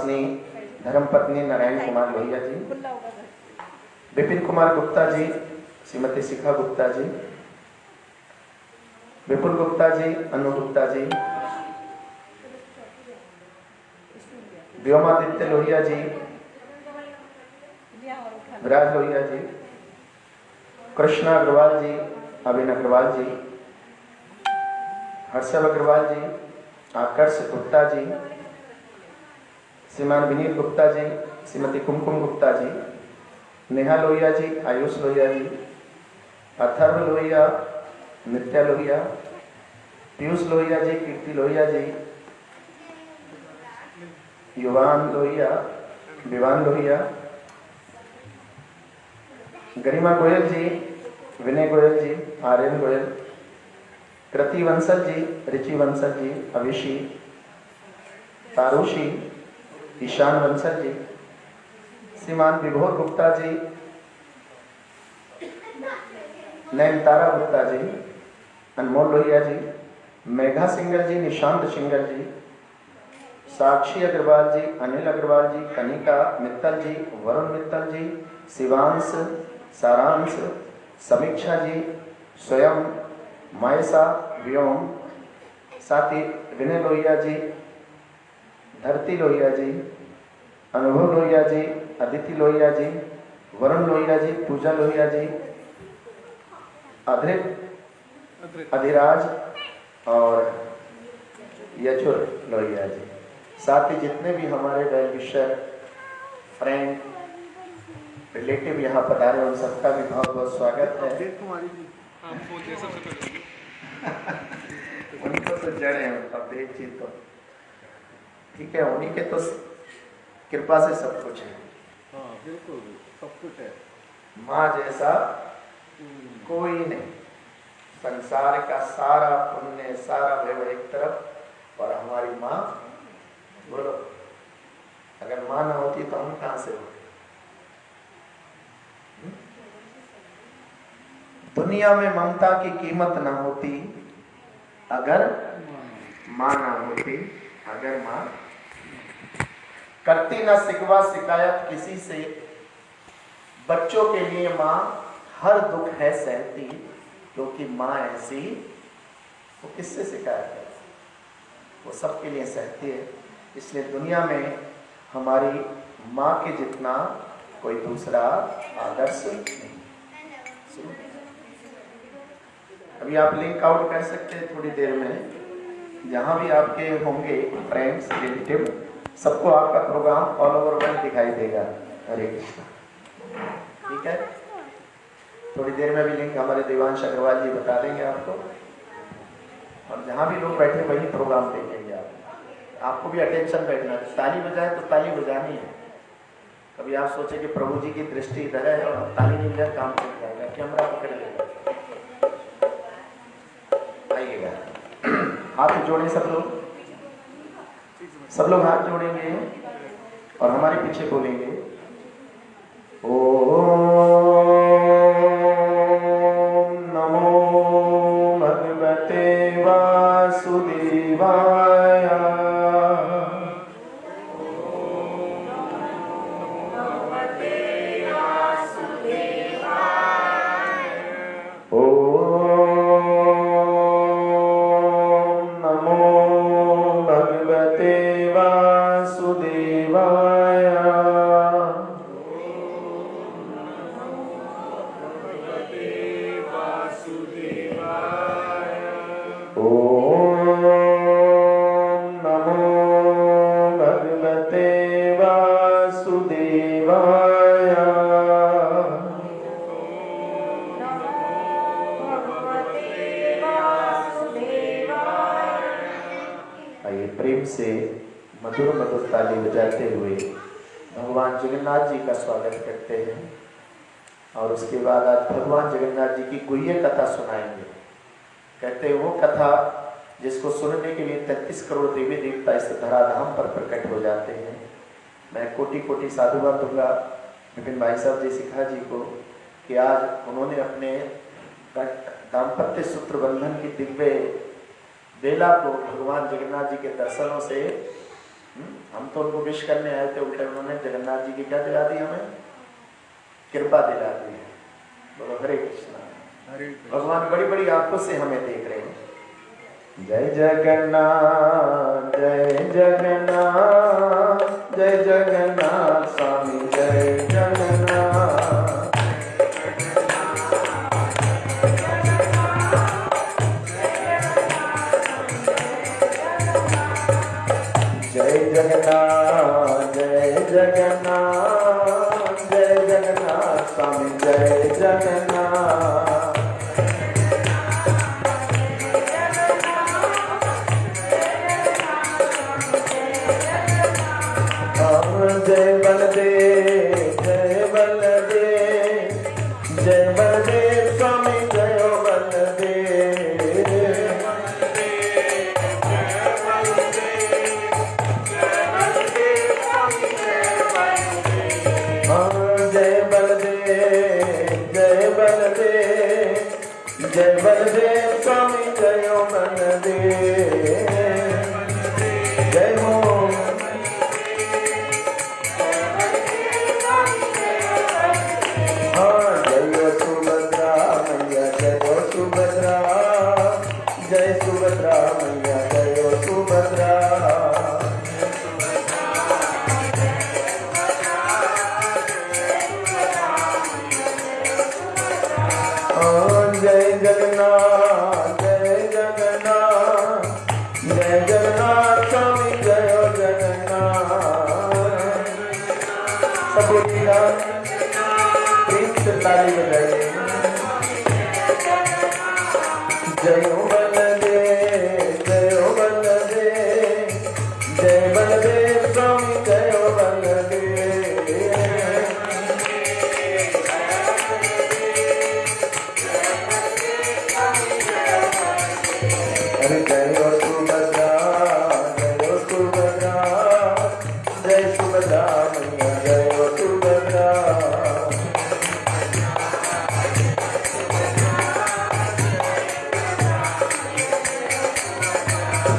निवासिनी धर्मपत्नी नारायण कुमार लोहिया जी, विपिन कुमार गुप्ता जी, श्रीमती शिखा गुप्ता जी, विपुल गुप्ता जी, अनु गुप्ता जी, व्योमादित्य लोहिया जी, विराज लोहिया जी, कृष्णा अग्रवाल जी, अभिन अग्रवाल जी, हर्षव अग्रवाल जी, आकर्ष गुप्ता जी, श्रीमान विनीत गुप्ता जी, श्रीमती कुमकुम गुप्ता जी, नेहा लोहिया जी, आयुष लोहिया जी, अथर्व लोहिया, नित्या लोहिया, पीयूष लोहिया जी, कीर्ति लोहिया जी, युवान लोहिया, विवान लोहिया, गरिमा गोयल जी, विनय गोयल जी, आर्यन गोयल, कृति वंसल जी, रिचि वंसल जी, अभिषी, तारुषी, ईशान वंसल जी, श्रीमान विभोर गुप्ता जी, नयनतारा गुप्ता जी, अनमोल लोहिया जी, मेघा सिंगल जी, निशांत सिंगल जी, साक्षी अग्रवाल जी, अनिल अग्रवाल जी, कनिका मित्तल जी, वरुण मित्तल जी, शिवांश, सारांश, समीक्षा जी, स्वयं, मायसा, व्योम, साथी विनय लोहिया जी, धरती लोहिया जी, अनुभव लोहिया जी, अदिति लोहिया जी, वरुण लोहिया जी, पूजा लोहिया जी, अधिराज और यचुर लोहिया जी, साथ ही जितने भी हमारे वेल विशर, फ्रेंड, रिलेटिव यहाँ पधारे उन सबका भी बहुत बहुत स्वागत है। उनको तो जड़ है, अपडेट चीज तो ठीक है, उन्हीं के तो कृपा से सब कुछ है। हाँ बिल्कुल सब कुछ है। माँ जैसा कोई नहीं, संसार का सारा पुण्य सारा वैभव एक तरफ और हमारी माँ, बोलो अगर माँ ना होती तो हम कहाँ से होते। दुनिया में ममता की कीमत ना होती अगर माँ ना होती, अगर माँ करती ना शिकवा शिकायत किसी से, बच्चों के लिए माँ हर दुख है सहती, क्योंकि माँ ऐसी वो किससे शिकायत है, वो सबके लिए सहती है। इसलिए दुनिया में हमारी माँ के जितना कोई दूसरा आदर्श नहीं। अभी आप लिंक आउट कर सकते हैं थोड़ी देर में, जहाँ भी आपके होंगे फ्रेंड्स रिलेटिव, सबको आपका प्रोग्राम ऑल ओवर वर्ल्ड दिखाई देगा। हरे कृष्णा, ठीक है। थोड़ी देर में भी लिंक हमारे देवांश अग्रवाल जी बता देंगे आपको, और जहाँ भी लोग बैठे वही प्रोग्राम देखेंगे आपको भी अटेंशन बैठना है। ताली बजाए तो ताली बजानी है। कभी आप सोचे कि प्रभु जी की दृष्टि इधर है और ताली नहीं बजाए काम कर जाएगा, कैमरा पकड़ लेगा। आइएगा, हाथ जोड़े सब लोग हाथ जोड़ेंगे और हमारे पीछे बोलेंगे ओम नमो भगवते वासुदेवाय। मधुर मधुर ताली बजाते हुए भगवान जगन्नाथ जी का स्वागत करते हैं। और उसके बाद आज भगवान जगन्नाथ जी की गुह्य कथा सुनाएंगे। कहते हैं वो कथा जिसको सुनने के लिए 33 करोड़ देवी देवता इस धराधाम पर प्रकट हो जाते हैं। मैं कोटि कोटि साधुवाद दूंगा विपिन भाई साहब जी शिखा जी को कि आज उन्होंने अपने दाम्पत्य सूत्र बंधन की दिव्य बेला को भगवान जगन्नाथ जी के दर्शनों से हम तो उनको विश करने आए थे, उल्टे उन्होंने जगन्नाथ जी की क्या दिला दी, हमें कृपा दिला दी है। बोलो हरे कृष्णा। भगवान बड़ी बड़ी आंखों से हमें देख रहे हैं। जय जगन्नाथ जय जगन्नाथ जय जगन्नाथ स्वामी जय जगन्नाथ। जय जगन्नाथ जय जगन्नाथ जय जगन्नाथ स्वामी जय जगन्नाथ। जय बलदेव जय बलदेव जय बलदेव स्वामी जय बलदेव। जय बलदेव जय बलदेव जय बलदेव स्वामी जय बलदेव। जय हो जय सुभद्रा मैया जय सुभद्रा। जय जगन्नाथ जय जगन्नाथ जय जगन्नाथ स्वामी जय जगन्नाथ। सब बोलिएगा, प्रेम से ताली बजाइए। जय हो बलदेव जय हो बलदेव जय बलदेव स्वामी जय हो बलदेव। अरे जय हो सुभद्रा जय हो सुभद्रा जय सुभद्रा मैया जय हो सुभद्रा।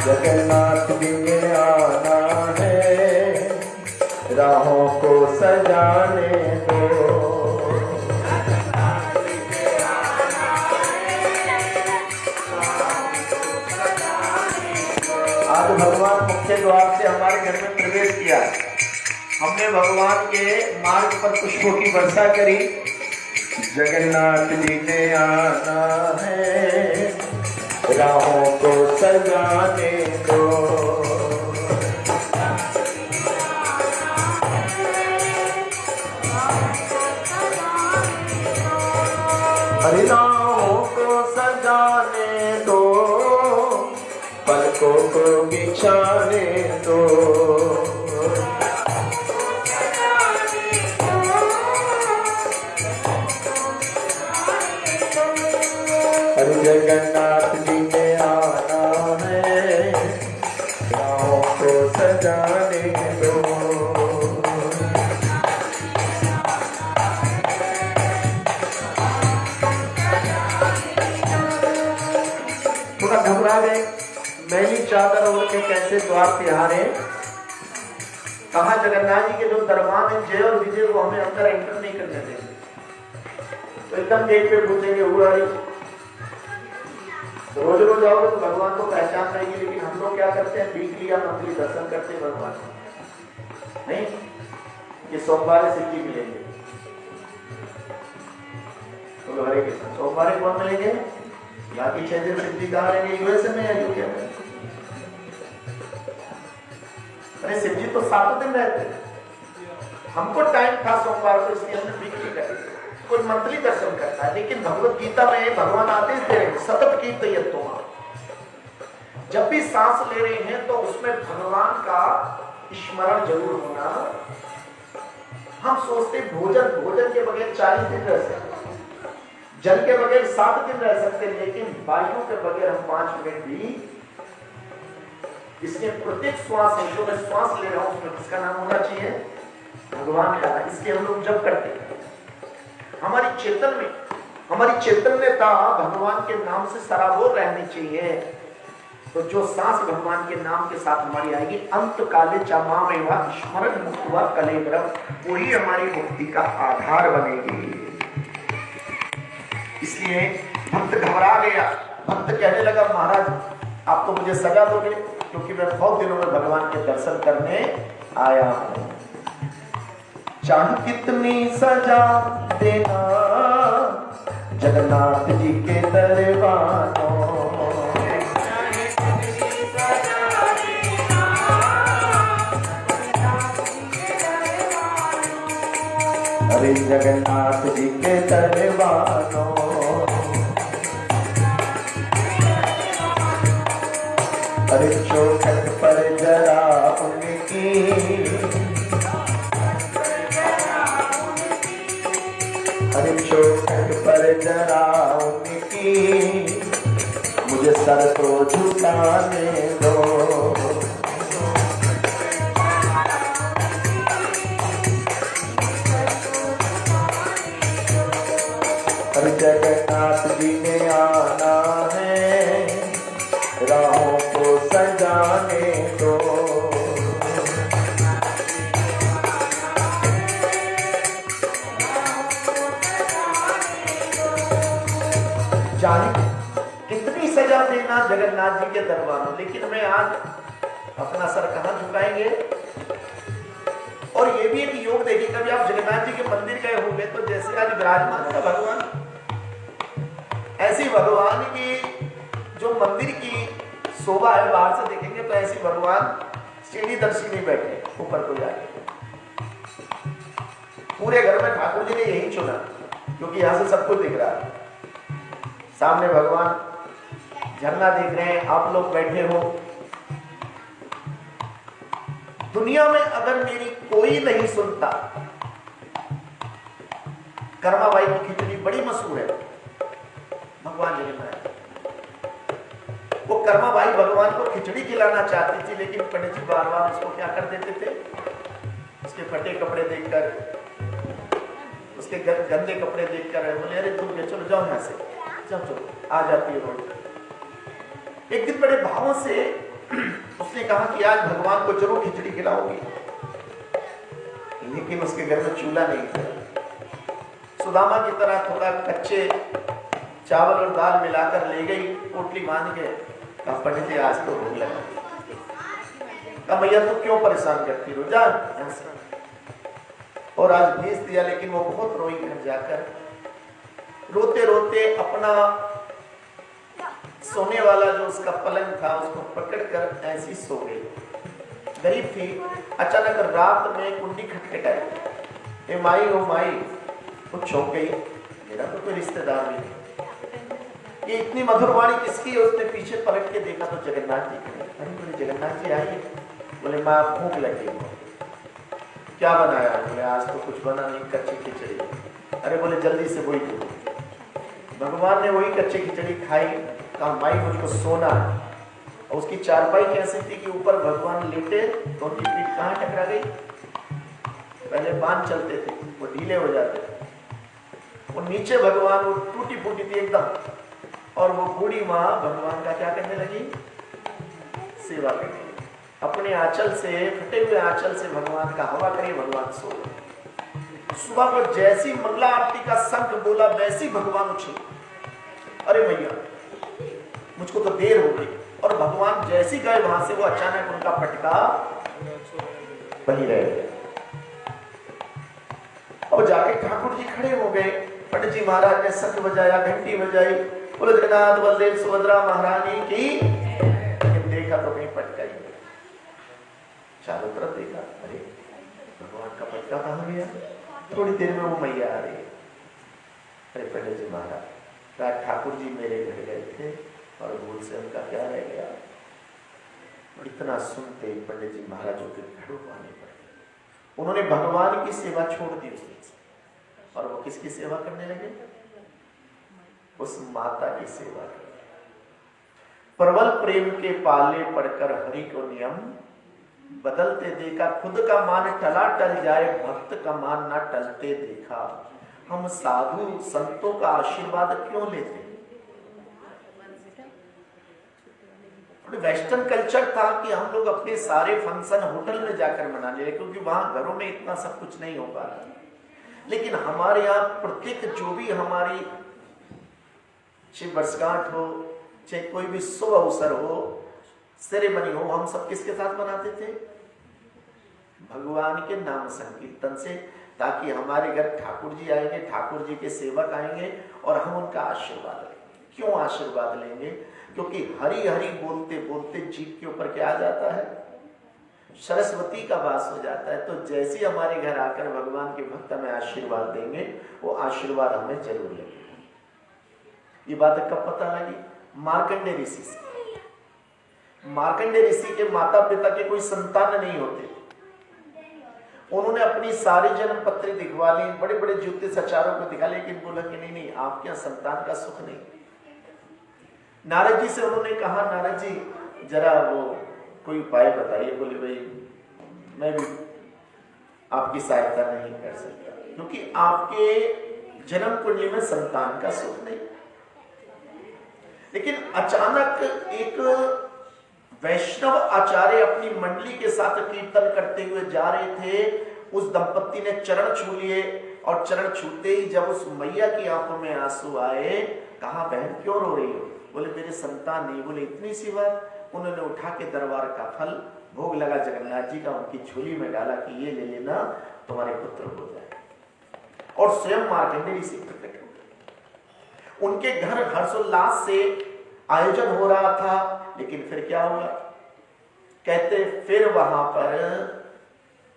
जगन्नाथ जी में आना है, राहों को सजाने दो। आज भगवान मुख्य द्वार से हमारे घर में प्रवेश किया। हमने भगवान के मार्ग पर पुष्पों की वर्षा करी। जगन्नाथ जी ने आना है, राहों को सजाने दो। हरि राहों को सजाने दो, पलकों को बिछाने दो। हरि जगन्नाथ जी ने आना है, राहों को सजाने दो। थोड़ा घबरा गए, मैली चादर ओढ़ के कैसे द्वार पे आ रहे। कहा जगन्नाथ जी के जो दरबार है जय और विजय को हमें अंदर एंटर नहीं करने देंगे। तो एकदम गेट पे पूछेंगे उड़ाड़ी। रोज रोज आओगे तो भगवान को पहचान रहेगी, लेकिन हम लोग क्या करते हैं, वीकली या मंथली दर्शन करते हैं भगवान नहीं। ये सोमवार शिव जी मिलेंगे, तो हरे कृष्ण। सोमवार कौन मिलेंगे? बाकी 6 दिन शिव जी कहाँ रहेंगे? यूएसए में या यूके में? अरे शिव जी तो 7 दिन रहते। हमको टाइम था सोमवार को, इसलिए हमने वीकली कर। कोई मंथली दर्शन करता है, लेकिन भगवत गीता में भगवान आदेश दे रहे हैं सतत कीर्तयत्वा। जब भी सांस ले रहे हैं तो उसमें भगवान का स्मरण जरूर होना। हम सोचते भोजन के बगैर 40 दिन रह सकते, जल के बगैर 7 दिन रह सकते, लेकिन वायु के बगैर हम 5 मिनट भी। इसके प्रत्येक श्वास है, जो मैं श्वास ले रहा हूं उसमें किसका नाम होना चाहिए? भगवान का। इसके हम लोग जब करते हैं, हमारी चेतन में, हमारी चैतन्यता भगवान के नाम से सराबोर रहनी चाहिए। तो जो सांस भगवान के नाम के साथ हमारी आएगी, अंत काले चमामेवा स्मरण मुक्तवा कलेवरम, वही हमारी मुक्ति का आधार बनेगी। इसलिए भक्त घबरा गया, भक्त कहने लगा महाराज आप तो मुझे सजा दोगे, क्योंकि मैं बहुत दिनों में भगवान के दर्शन करने आया हूं। चाहे कितनी सजा देना जगन्नाथ जी के दरबारों, अरे जगन्नाथ जी के दरबारों, अरे चौखट पर जरा उनकी, अरे चौखट पर जरा उनकी, मुझे सर तो झुकाने दो। अरे जगन्नाथ जी ने आना है, राहों को सजाने दो। चाहे कितनी सजा देना जगन्नाथ जी के दरबार में, लेकिन मैं आज अपना सर कहां झुकाएंगे। और ये भी एक योग देखिए, कभी आप जगन्नाथ जी के मंदिर गए होंगे तो जैसे आज विराजमान है भगवान, ऐसी भगवान की जो मंदिर की शोभा है बाहर से देखेंगे तो ऐसी भगवान सीढ़ी दर सीढ़ी बैठे ऊपर को जाके। पूरे घर में ठाकुर जी ने यही चुना क्योंकि यहां से सब कुछ दिख रहा है। सामने भगवान झरना देख रहे हैं, आप लोग बैठे हो। दुनिया में अगर मेरी कोई नहीं सुनता, कर्माबाई की खिचड़ी बड़ी मशहूर है, भगवान जगन्नाथ। वो कर्माबाई भगवान को खिचड़ी खिलाना चाहती थी, लेकिन पंडित जी बार बार उसको क्या कर देते थे, उसके फटे कपड़े देखकर, उसके गंदे कपड़े देखकर बोले अरे तुम चलो जाओ यहाँ से, जाओ चलो, आ जाती है रोड। एक दिन बड़े भावों से उसने कहा कि आज भगवान को जरूर खिचड़ी खिलाऊंगी, लेकिन उसके घर में चूल्हा नहीं था। सुदामा की तरह थोड़ा कच्चे चावल और दाल मिलाकर ले गई, पोटली बांध के, कहा पंडित जी आज तो भूख लगा। कहा भैया तू क्यों परेशान करती हो, जा। और आज भेज दिया, लेकिन वो बहुत रोई घर जाकर। रोते रोते अपना सोने वाला जो उसका पलंग था उसको पकड़कर ऐसी सो गई। गरीब थी। अचानक रात में कुंडी खटखटाई, ए माई ओ माई, कुछ हो गई, मेरा तो कोई रिश्तेदार नहीं, ये इतनी मधुर वाणी किसकी है? उसने पीछे पलट के देखा तो जगन्नाथ जी खड़े। अरे बोले जगन्नाथ जी आइए। बोले माँ भूख लगी है। क्या बनाया? बोले आज तो कुछ बना नहीं, कच्ची खिचड़ी। अरे बोले जल्दी से वही दो। भगवान ने वही कच्ची खिचड़ी खाई। कहा माई मुझको सोना है। और उसकी चारपाई कैसी थी कि ऊपर भगवान लेटे तो उनकी पीठ कहाँ टकरा गई? पहले बांध चलते थे वो ढीले हो जाते थे, वो नीचे भगवान वो टूटी फूटी थी एकदम। और वो बूढ़ी माँ भगवान का क्या करने लगी? सेवा करने लगी। अपने आंचल से, फटे हुए आंचल से भगवान का हवा करे, भगवान सो गए। सुबह को जैसी मंगला आरती का शंख बोला वैसी भगवान उछले। अरे मैया मुझको तो देर हो गई। और भगवान जैसी गए वहां से, वो अचानक उनका पटका वहीं रह गया। और जाके ठाकुर जी खड़े हो गए। पंडित जी महाराज ने शंख बजाया, घंटी बजाई, बोले जगन्नाथ बलदेव सुभद्रा महारानी की। लेकिन देखा तो कहीं पटका ही नहीं। चारों तरफ देखा, अरे भगवान का पटका कहां गया? थोड़ी देर में वो मैया आ रही है। अरे पंडित जी महाराज, ठाकुर जी मेरे घर गए थे और भूल से उनका क्या रह गया? इतना सुनते पंडित जी महाराजों के घरों आने पड़े। उन्होंने भगवान की सेवा छोड़ दी उस दिन से, और वो किसकी सेवा करने लगे? उस माता की सेवा करने। प्रबल प्रेम के पाले पड़कर हरि को नियम बदलते देखा। खुद का मान टला टल जाए, भक्त का मान ना टलते देखा। हम साधु संतों का आशीर्वाद क्यों लेते? वेस्टर्न कल्चर था कि हम लोग अपने सारे फंक्शन होटल में जाकर मना ले, क्योंकि वहां घरों में इतना सब कुछ नहीं हो पा रहा। लेकिन हमारे यहाँ प्रत्येक जो भी हमारी चाहे वर्षगांठ हो, चाहे कोई भी शुभ अवसर हो, सेरेमनी हो, हम सब किसके साथ मनाते थे? भगवान के नाम संकीर्तन से, ताकि हमारे घर ठाकुर जी आएंगे, ठाकुर जी के सेवक आएंगे और हम उनका आशीर्वाद लेंगे। क्यों आशीर्वाद लेंगे? क्योंकि हरि हरि बोलते बोलते जीभ के ऊपर क्या आ जाता है? सरस्वती का वास हो जाता है। तो जैसे हमारे घर आकर भगवान के भक्त हमें आशीर्वाद देंगे, वो आशीर्वाद हमें जरूर लेंगे। ये बात कब पता लगी? मार्कंडेय ऋषि से। मार्कंडेय ऋषि के माता पिता के कोई संतान नहीं होते। उन्होंने अपनी सारी जन्म पत्री दिखवा ली, बड़े बड़े ज्योतिष आचार्यों को दिखा, लेकिन बोला कि नहीं नहीं, आपके यहाँ संतान का सुख नहीं। नारद जी से उन्होंने कहा, नारद जी जरा वो कोई उपाय बताइए। बोले भाई मैं भी आपकी सहायता नहीं कर सकता, क्योंकि आपके जन्म कुंडली में संतान का सुख नहीं। लेकिन अचानक एक वैष्णव आचार्य अपनी मंडली के साथ कीर्तन करते हुए जा रहे थे। उस दंपत्ति ने चरण छू लिए और चरण छूते ही जब उस मैया की आंखों में आंसू आए, कहा बहन क्यों रो रही हो? बोले मेरे संतान नहीं। बोले इतनी सी बात? उन्होंने उठा के दरबार का फल भोग लगा जगन्नाथ जी का, उनकी झोली में डाला कि ये ले लेना, तुम्हारे पुत्र हो जाए। और स्वयं मार्कंडेय ऋषि प्रकट हो गए। उनके घर हर्षोल्लास से आयोजन हो रहा था। लेकिन फिर क्या हुआ? कहते फिर वहां पर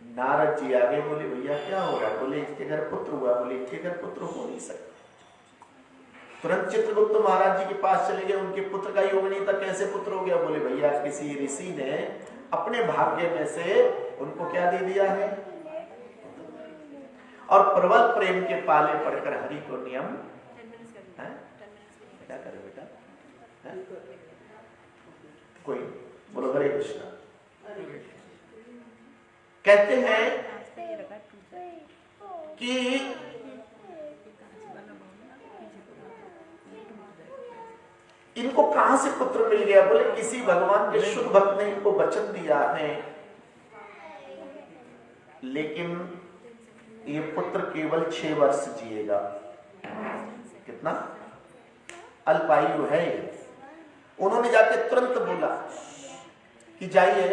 नारद जी आगे। बोले भैया क्या हो रहा? बोले इसके घर पुत्र हुआ। बोले इसके घर पुत्र हो नहीं सकता। तुरंत चित्रगुप्त महाराज जी के पास चले गए। उनके पुत्र का योग नहीं था, कैसे पुत्र हो गया? बोले भैया किसी ऋषि ने अपने भाग्य में से उनको क्या दे दिया है? और प्रबल प्रेम के पाले पड़कर हरि को नियम है? क्या करे बेटा? है? कोई बोलो हरे कृष्णा। कहते हैं कि इनको कहां से पुत्र मिल गया? बोले किसी भगवान के शुद्ध भक्त ने इनको वचन दिया है, लेकिन ये पुत्र केवल 6 वर्ष जिएगा। कितना अल्पायु है। उन्होंने जाके तुरंत बोला कि जाइए,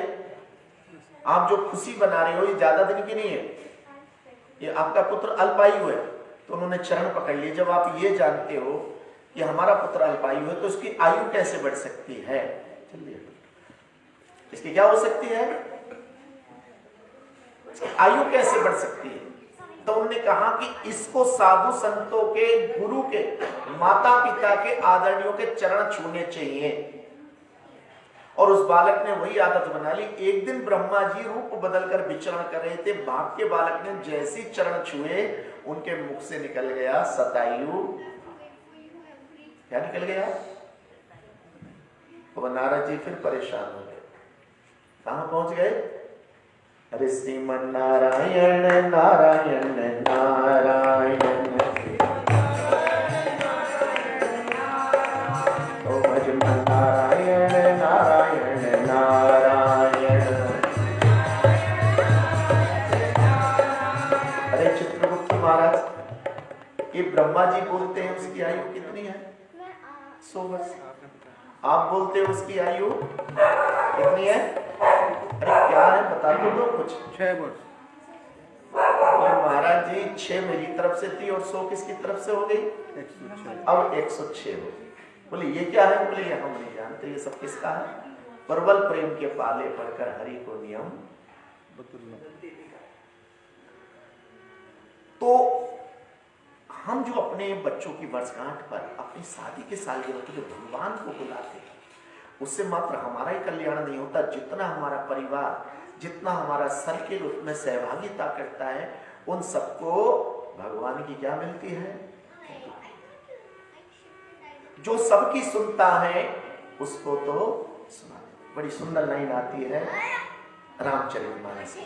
आप जो खुशी बना रहे हो ये ज्यादा दिन की नहीं है, ये आपका पुत्र अल्पायु है। तो उन्होंने चरण पकड़ लिए। जब आप ये जानते हो कि हमारा पुत्र अल्पायु है, तो इसकी आयु कैसे बढ़ सकती है? चलिए, इसकी क्या हो सकती है? आयु कैसे बढ़ सकती है? तो उन्होंने कहा कि इसको साधु संतों के, गुरु के, माता पिता के, आदरणीयों के चरण छूने चाहिए। और उस बालक ने वही आदत बना ली। एक दिन ब्रह्मा जी रूप बदलकर विचरण कर रहे थे। बाप के बालक ने जैसे ही चरण छुए, उनके मुख से निकल गया सतायु। क्या निकल गया? तो नारद जी फिर परेशान हो गए। कहां पहुंच गए? अरे श्रीमन नारायण नारायण नारायण, ओ भजमन नारायण नारायण नारायण। अरे चित्रगुप्त महाराज, ये ब्रह्मा जी बोलते हैं उसकी आयु कितनी है? 100 वर्ष। आप बोलते हो उसकी आयु कितनी है? अरे क्या है बता दो कुछ। 6 वर्ष। महाराज जी 6 मेरी तरफ से थी और 100 किसकी तरफ से हो गई? 106। अब 106 हो गई। बोले ये क्या है? बोले ये हम नहीं जानते, ये सब किसका है? प्रबल प्रेम के पाले पड़कर हरि को नियम। तो हम जो अपने बच्चों की वर्षगांठ पर, अपनी शादी के सालगिरह पर जो भगवान को बुलाते हैं, उससे मात्र हमारा ही कल्याण नहीं होता, जितना हमारा परिवार, जितना हमारा सर्किल उसमें सहभागिता करता है, उन सबको भगवान की क्या मिलती है? जो सबकी सुनता है उसको तो सुना। बड़ी सुंदर लाइन आती है रामचरितमानस।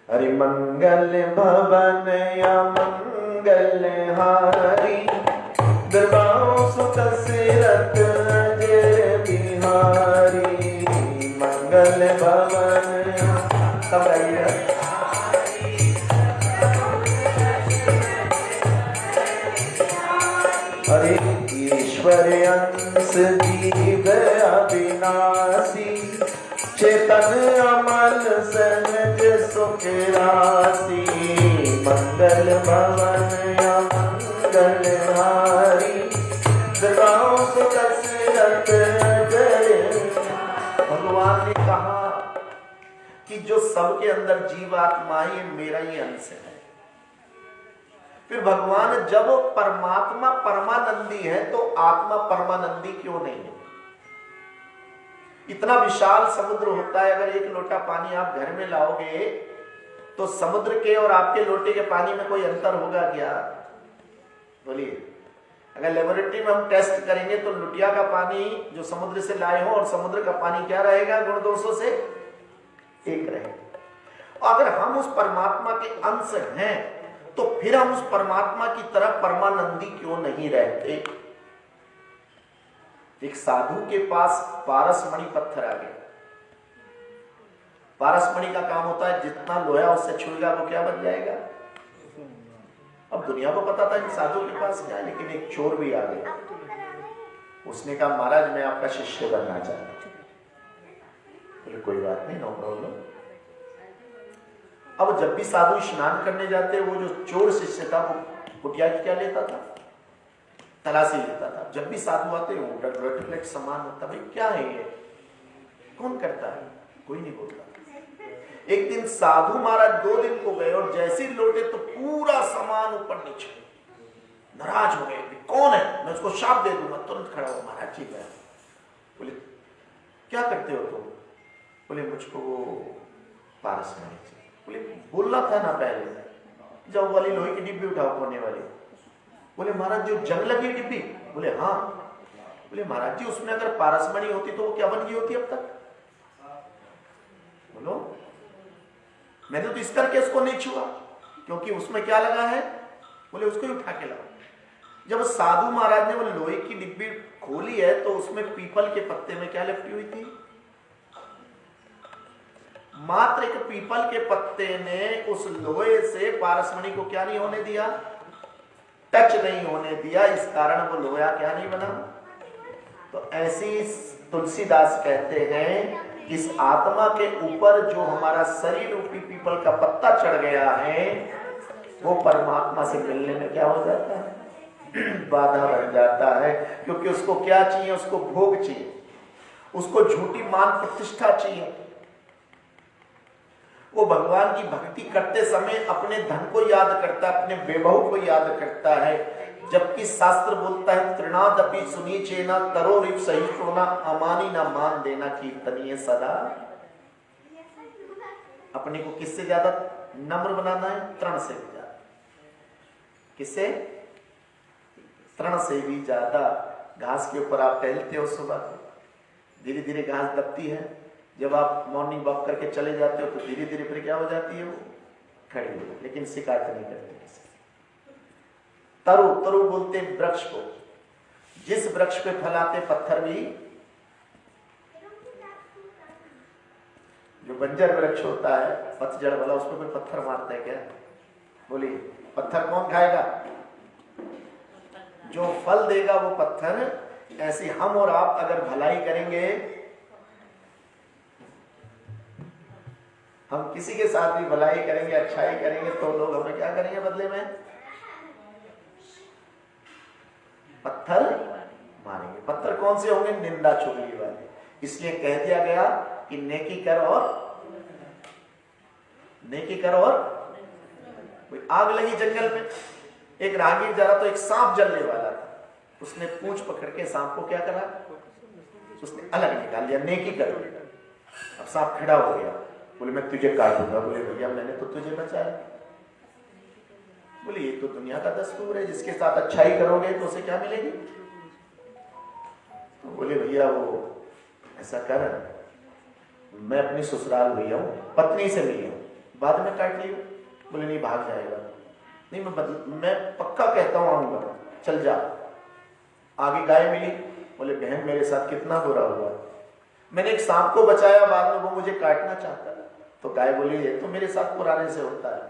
हरि मंगल भवन या मंगल हारी, दरबारों सुख सिरत जय बिहारी। हारी मंगल भवन। सब आइए। अरे ईश्वर अंश जीव अविनाशी, चेतन अमल सहज सुख राशि। मंगल भवन या मंगल हारी, द्रवाओं से दशरथ जय। भगवान ने कहा कि जो सबके अंदर जीवात्मा है, मेरा ही अंश है। फिर भगवान जब परमात्मा परमानंदी है तो आत्मा परमानंदी क्यों नहीं है? इतना विशाल समुद्र होता है, अगर एक लोटा पानी आप घर में लाओगे तो समुद्र के और आपके लोटे के पानी में कोई अंतर होगा क्या? बोलिए। अगर लेबोरेटरी में हम टेस्ट करेंगे तो लुटिया का पानी जो समुद्र से लाए हो और समुद्र का पानी क्या रहेगा? गुण दोषों से एक रहेगा। अगर हम उस परमात्मा के अंश हैं तो फिर हम उस परमात्मा की तरह परमानंदी क्यों नहीं रहते? एक साधु के पास पारसमणि पत्थर आ गया। पारसमणि का काम होता है जितना लोहा उससे छुएगा वो क्या बन जाएगा। अब दुनिया को पता था कि साधु के पास क्या है, लेकिन एक चोर भी आ गया। उसने कहा महाराज मैं आपका शिष्य बनना चाहता हूं। बोले कोई बात नहीं, नो प्रॉब्लम। अब जब भी साधु स्नान करने जाते वो जो चोर शिष्य था वो कुटिया क्या लेता था? तलाशी लेता था। जब भी साधु आते वो रट सामान होता, भाई क्या है ये, कौन करता है? कोई नहीं बोलता। एक दिन साधु महाराज 2 दिन को गए और जैसे लौटे तो पूरा सामान ऊपर नीचे। नाराज हो गए, कौन है, मैं उसको शाप दे दूंगा। तुरंत खड़ा हो, महाराज जी मैं। बोले क्या करते हो तुम? बोले मुझको वो पारसमणि चाहिए। बोले बोलना था ना पहले, जब वाली लोहे की डिब्बी उठाओ कोने वाली। बोले महाराज जो जंग लगी डिब्बी? बोले हाँ। बोले महाराज जी उसमें अगर पारसमणि होती तो वो क्या बन गई होती अब तक? बोलो मैंने तो इस करके उसको नहीं छुआ क्योंकि उसमें क्या लगा है? बोले उसको ही उठा के लाओ। जब साधु महाराज ने वो लोहे की डिब्बी खोली है तो उसमें पीपल के पत्ते में क्या लिपटी हुई थी? मात्र एक पीपल के पत्ते ने उस लोहे से पारसमणि को क्या नहीं होने दिया? टच नहीं होने दिया। इस कारण वो लोहा क्या नहीं बना। तो ऐसी तुलसीदास कहते हैं इस आत्मा के ऊपर जो हमारा शरीर रूपी पीपल का पत्ता चढ़ गया है वो परमात्मा से मिलने में क्या हो जाता है? बाधा बन जाता है। क्योंकि उसको क्या चाहिए? उसको भोग चाहिए, उसको झूठी मान प्रतिष्ठा चाहिए। वो भगवान की भक्ति करते समय अपने धन को याद करता है, अपने वैभव को याद करता है। जबकि शास्त्र बोलता है तृणादपि सुनीचेना तरोरिव सहिष्णुना अमानी ना मान देना कीर्तनीय सदा। अपने को किससे ज्यादा नम्र बनाना है? तृण से भी ज्यादा। किससे? तृण से भी ज्यादा। घास के ऊपर आप टहलते हो सुबह, धीरे धीरे घास दबती है। जब आप मॉर्निंग वॉक करके चले जाते हो तो धीरे धीरे फिर क्या हो जाती है? वो खड़ी हो, लेकिन शिकायत नहीं करते किसी। तरु तरु बोलते वृक्ष को, जिस वृक्ष पे फल आते पत्थर भी। जो बंजर वृक्ष होता है पतझड़ वाला, उस पर कोई पत्थर मारता है क्या? बोलिए पत्थर कौन खाएगा? जो फल देगा वो पत्थर। ऐसे हम और आप अगर भलाई करेंगे, हम किसी के साथ भी भलाई करेंगे, अच्छाई करेंगे तो लोग हमें क्या करेंगे बदले में? पत्थर मारेंगे। पत्थर कौन से होंगे? निंदा चुगली वाले। इसलिए कह दिया गया कि नेकी कर और आग लगी जंगल में, एक राहगीर जा रहा तो एक सांप जलने वाला था। उसने पूंछ पकड़ के सांप को क्या करा? उसने अलग निकाल दिया, नेकी कर। अब सांप खड़ा हो गया, बोले मैं तुझे काट दूंगा। बोले भैया मैंने तो तुझे बचाया। बोले ये तो दुनिया का दस्तूर है, जिसके साथ अच्छाई करोगे तो उसे क्या मिलेगी? तो बोले भैया वो ऐसा कर, मैं अपनी ससुराल भैया हूँ, पत्नी से मिली हूँ, बाद में काट ली। बोले नहीं भाग जाएगा। नहीं मैं पक्का कहता हूँ आऊंगा, चल जा। आगे गाय मिली। बोले बहन मेरे साथ कितना बुरा हुआ। मैंने एक सांप को बचाया, बाद में वो मुझे काटना चाहता है। तो गाय बोली ये तो मेरे साथ पुराने से होता है,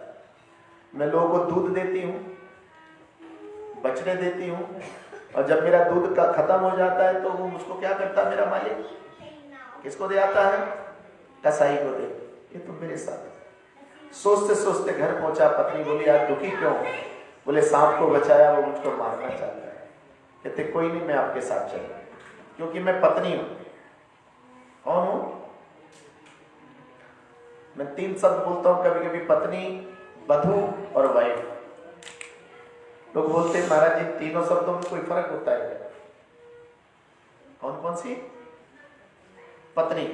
मैं लोगों को दूध देती हूँ, बचने देती हूँ, और जब मेरा दूध का खत्म हो जाता है तो वो मुझको क्या करता है मेरा मालिक, किसको दे आता है, कसाई को दे। ये तो मेरे साथ। सोचते सोचते घर पहुंचा, पत्नी बोली यार दुखी क्यों? बोले सांप को बचाया, वो मुझको मारना चाहता है। कहते कोई नहीं, मैं आपके साथ चलूं, क्योंकि मैं पत्नी हूं। कौन हूं? मैं 3 शब्द बोलता हूं कभी कभी, पत्नी, बधू और वाइफ। लोग बोलते हैं महाराज जी तीनों शब्दों में कोई फर्क होता है क्या? कौन कौन सी? पत्नी,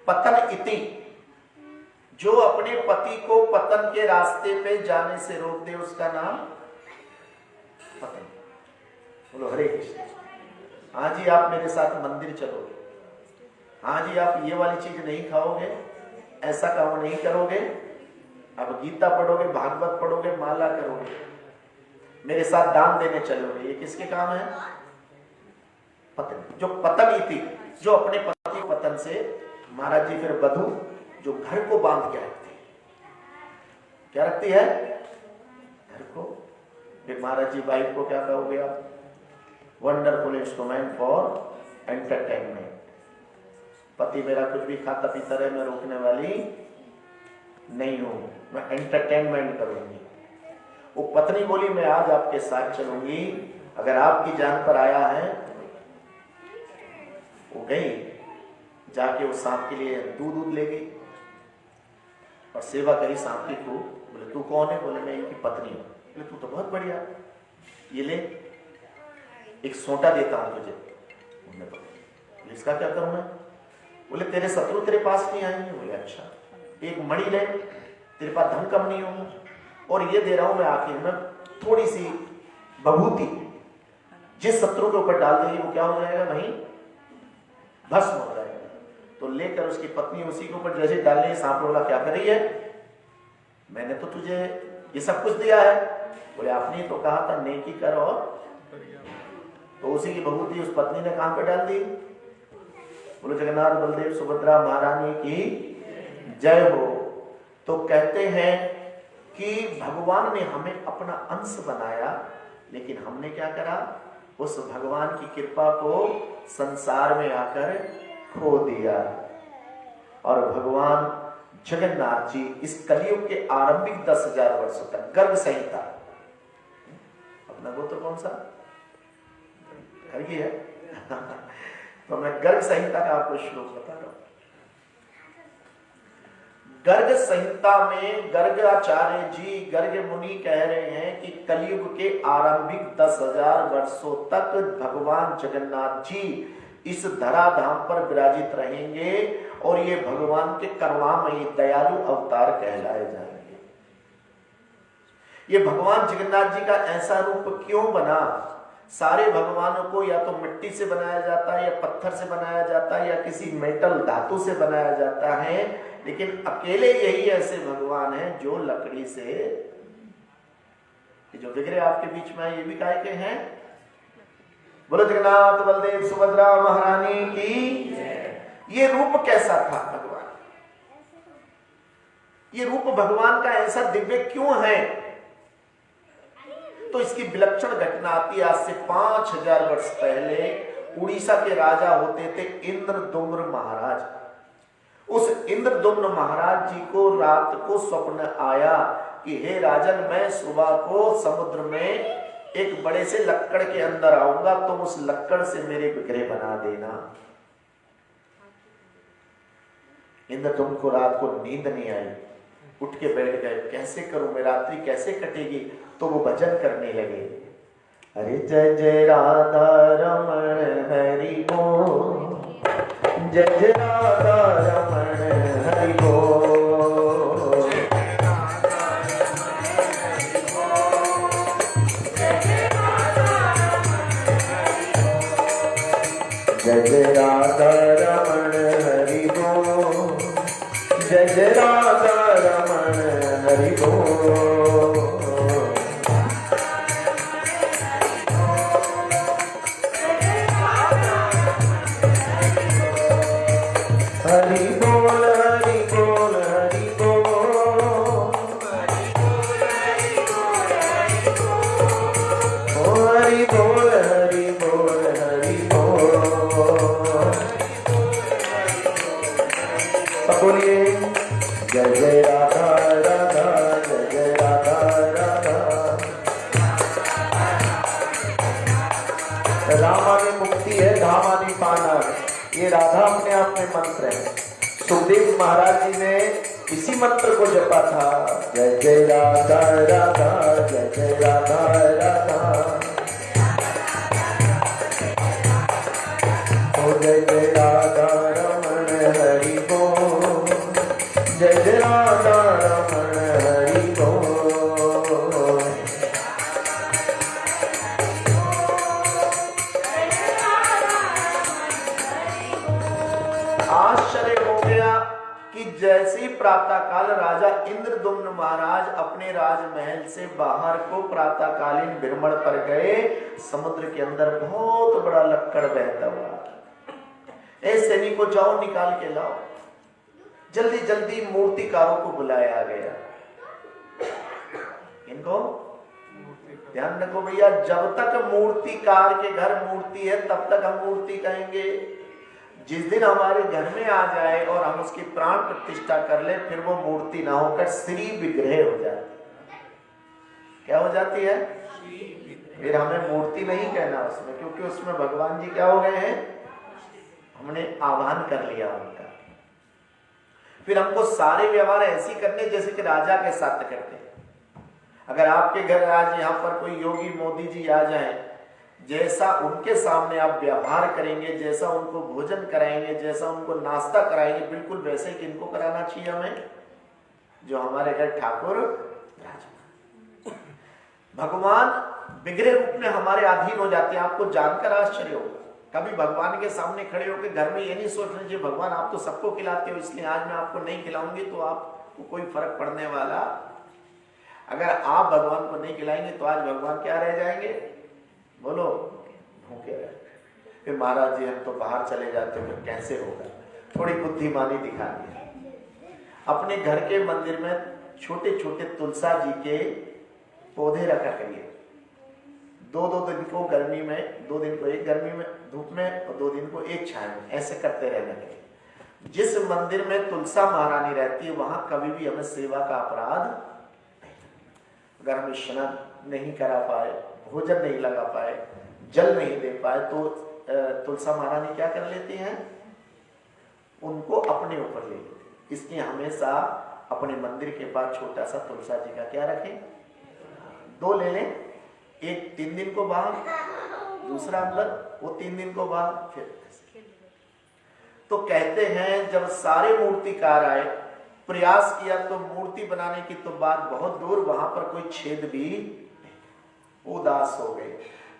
पतन इति, जो अपने पति को पतन के रास्ते पे जाने से रोक दे उसका नाम पत्नी। बोलो हरे कृष्ण। हाँ जी आप मेरे साथ मंदिर चलोगे, हाँ जी आप ये वाली चीज नहीं खाओगे, ऐसा काम नहीं करोगे, अब गीता पढ़ोगे, भागवत पढ़ोगे, माला करोगे, मेरे साथ दान देने चलोगे, ये किसके काम है? पत्नी। जो पतन इति, जो अपने पति पतन से, महाराज जी फिर बधू, जो घर को बांध के रखती है। क्या रखती है? घर को। फिर महाराज जी वाइफ को क्या कहोगे आप? Wonderful instrument for entertainment. पति मेरा कुछ भी खाता पीता रहे, मैं रोकने वाली नहीं हूं, मैं एंटरटेनमेंट करूंगी। वो पत्नी बोली मैं आज आपके साथ चलूंगी, अगर आपकी जान पर आया है। वो गई, जाके उस सांप के लिए दूध ले गई और सेवा करी सांप की खूब। बोले तू कौन है? बोले मैं इनकी पत्नी हूं। बोले तू तो बहुत बढ़िया, ये ले एक सोटा देता हूं तुझे। बोले इसका क्या करूं मैं? बोले तेरे शत्रु तेरे पास नहीं आएंगे। बोले अच्छा, एक मणि ले, तेरे पास धन कम नहीं होगा, और ये दे रहा हूं मैं आखिर में थोड़ी सी बभूति, जिस शत्रु के ऊपर डाल देगी वो क्या हो जाएगा? वहीं भस्म हो जाएगा। तो लेकर उसकी पत्नी उसी के ऊपर जैसे डाल रही, सांप बोला क्या कर रही है? मैंने तो तुझे ये सब कुछ दिया है। बोले आपने तो कहा था नेकी कर, और तो उसी की बभूति उस पत्नी ने कहां पे डाल दी? बोलो जगन्नाथ बलदेव सुभद्रा महारानी की जय हो। तो कहते हैं कि भगवान ने हमें अपना अंश बनाया, लेकिन हमने क्या करा? उस भगवान की कृपा को संसार में आकर खो दिया। और भगवान जगन्नाथ जी इस कलयुग के आरंभिक 10,000 वर्षों तक, गर्ग संहिता, अपना गोत्र कौन सा? गर्गी है। तो मैं गर्ग संहिता का आपको श्लोक बता रहा हूं। गर्ग संहिता में गर्गाचार्य जी, गर्ग मुनि कह रहे हैं कि कलयुग के आरंभिक 10,000 वर्षों तक भगवान जगन्नाथ जी इस धराधाम पर विराजित रहेंगे, और ये भगवान के करुणामयी दयालु अवतार कहलाए जाएंगे। ये भगवान जगन्नाथ जी का ऐसा रूप क्यों बना? सारे भगवानों को या तो मिट्टी से बनाया जाता है, या पत्थर से बनाया जाता है, या किसी मेटल धातु से बनाया जाता है, लेकिन अकेले यही ऐसे भगवान हैं जो लकड़ी से, जो विग्रह आपके बीच में ये भी काय के हैं? बोलो जगन्नाथ बलदेव सुभद्रा महारानी की। ये रूप कैसा था भगवान? ये रूप भगवान का ऐसा दिव्य क्यों है? तो इसकी विलक्षण घटना आती है। आज से 5,000 वर्ष पहले उड़ीसा के राजा होते थे इंद्रदुम्न महाराज। उस इंद्रदुम्न महाराज जी को रात को स्वप्न आया कि हे राजन, मैं सुबह को समुद्र में एक बड़े से लक्कड़ के अंदर आऊंगा, तुम उस लक्कड़ से मेरे विग्रह बना देना। इंद्रदुम्न को रात को नींद नहीं आई, उठ के बैठ गए, कैसे करूं मैं, रात्रि कैसे कटेगी? तो वो भजन करने लगे, अरे जय जय राधा रमण हरि बोल, जय जय राधा रमण हरि बोल, जय जय राधा रमण हरि बोल, जय जय राधा रमण हरि बोल। सुखदेव महाराज जी ने इसी मंत्र को जपा था, जय जय राधा राधा, जय जय राधा राधा, ओ जय जय राधा रमण हरि बोल, जय जय राधा रमण हरि बोल। आश्चर्य हो गया कि जैसे ही प्रातः काल राजा इंद्रदुम्न महाराज अपने राजमहल से बाहर को प्रातःकालीन भ्रमण पर गए, समुद्र के अंदर बहुत बड़ा लक्कड़ बहता हुआ। ए सैनिकों, जाओ निकाल के लाओ। जल्दी जल्दी मूर्तिकारों को बुलाया गया। इनको ध्यान रखो भैया, जब तक मूर्तिकार के घर मूर्ति है तब तक हम मूर्ति कहेंगे। जिस दिन हमारे घर में आ जाए और हम उसकी प्राण प्रतिष्ठा कर ले, फिर वो मूर्ति ना होकर श्री विग्रह हो जाती है। क्या हो जाती है? फिर हमें मूर्ति नहीं कहना उसमें, क्योंकि उसमें भगवान जी क्या हो गए हैं, हमने आह्वान कर लिया उनका। फिर हमको सारे व्यवहार ऐसे करने जैसे कि राजा के साथ करते हैं। अगर आपके घर आज यहाँ पर कोई योगी मोदी जी आ जाएं, जैसा उनके सामने आप व्यवहार करेंगे, जैसा उनको भोजन कराएंगे, जैसा उनको नाश्ता कराएंगे, बिल्कुल वैसे ही किनको कराना चाहिए हमें, जो हमारे घर ठाकुर राजा। भगवान विग्रह रूप में हमारे अधीन हो जाते हैं। आपको जानकर आश्चर्य होगा, कभी भगवान के सामने खड़े होकर घर में ये नहीं सोच लीजिए भगवान आप तो सबको खिलाते हो, इसलिए आज मैं आपको नहीं खिलाऊंगी तो आपको कोई फर्क पड़ने वाला। अगर आप भगवान को नहीं खिलाएंगे तो आज भगवान क्या रह जाएंगे, बोलो, भूखे रहे। फिर महाराज जी हम तो बाहर चले जाते, फिर कैसे होगा। थोड़ी बुद्धिमानी दिखा दी। अपने घर के मंदिर में छोटे छोटे तुलसा जी के पौधे रखा करिए। दो दिन को गर्मी में, 2 दिन को एक गर्मी में धूप में और 2 दिन को एक छाया में, ऐसे करते रहना चाहिए। जिस मंदिर में तुलसा महारानी रहती है वहां कभी भी हमें सेवा का अपराध नहीं। अगर हम स्नान नहीं करा पाए, भोजन नहीं लगा पाए, जल नहीं दे पाए, तो तुलसा महारानी क्या कर लेती हैं, उनको अपने ऊपर ले लेती। इसलिए हमेशा अपने मंदिर के पास छोटा सा तुलसा जी का क्या रखें, 2 ले लें, एक 3 दिन को बाद, दूसरा अंदर, वो 3 दिन को बाद, फिर तो कहते हैं जब सारे मूर्तिकार आए, प्रयास किया तो मूर्ति बनाने की तो बात बहुत दूर, वहां पर कोई छेद भी उदास हो गए।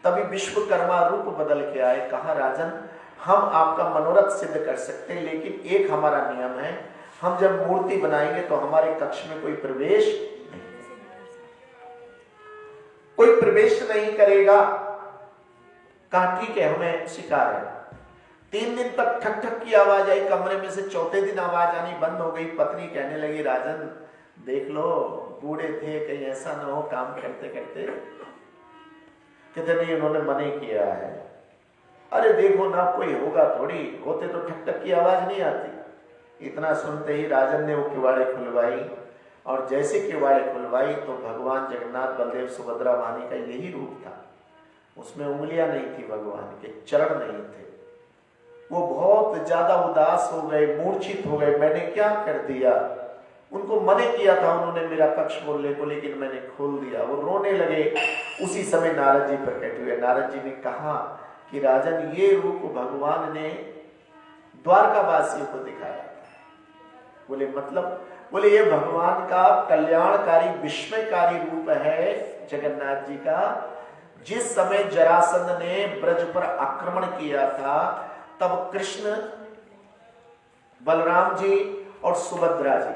तभी विश्वकर्मा रूप बदल के आए, कहा राजन हम आपका मनोरथ सिद्ध कर सकते हैं, लेकिन एक हमारा नियम है, हम जब मूर्ति बनाएंगे तो हमारे कक्ष में कोई प्रवेश नहीं, कोई प्रवेश नहीं करेगा। कहा ठीक है, हमें शिकार है। 3 दिन तक ठक ठक की आवाज आई कमरे में से, चौथे दिन आवाज आनी बंद हो गई। पत्नी कहने लगी राजन देख लो, बूढ़े थे, कहीं ऐसा ना हो काम करते करते। कहते नहीं, उन्होंने मने किया है। अरे देखो ना, कोई होगा थोड़ी, होते तो ठक ठक की आवाज नहीं आती। इतना सुनते ही राजन ने वो किवाड़े खुलवाई, और जैसे किवाड़े खुलवाई तो भगवान जगन्नाथ बलदेव सुभद्रा वाणी का यही रूप था। उसमें उंगलियां नहीं थी, भगवान के चरण नहीं थे। वो बहुत ज्यादा उदास हो गए, मूर्छित हो गए, मैंने क्या कर दिया। उनको मने किया था उन्होंने मेरा कक्ष खोलने को, लेकिन मैंने खोल दिया। वो रोने लगे। उसी समय नारद जी प्रकट हुए। नारद जी ने कहा कि राजन ये रूप भगवान ने द्वारकावासियों को दिखाया। बोले मतलब? बोले ये भगवान का कल्याणकारी विस्मयकारी रूप है जगन्नाथ जी का। जिस समय जरासंध ने ब्रज पर आक्रमण किया था, तब कृष्ण, बलराम जी और सुभद्रा जी,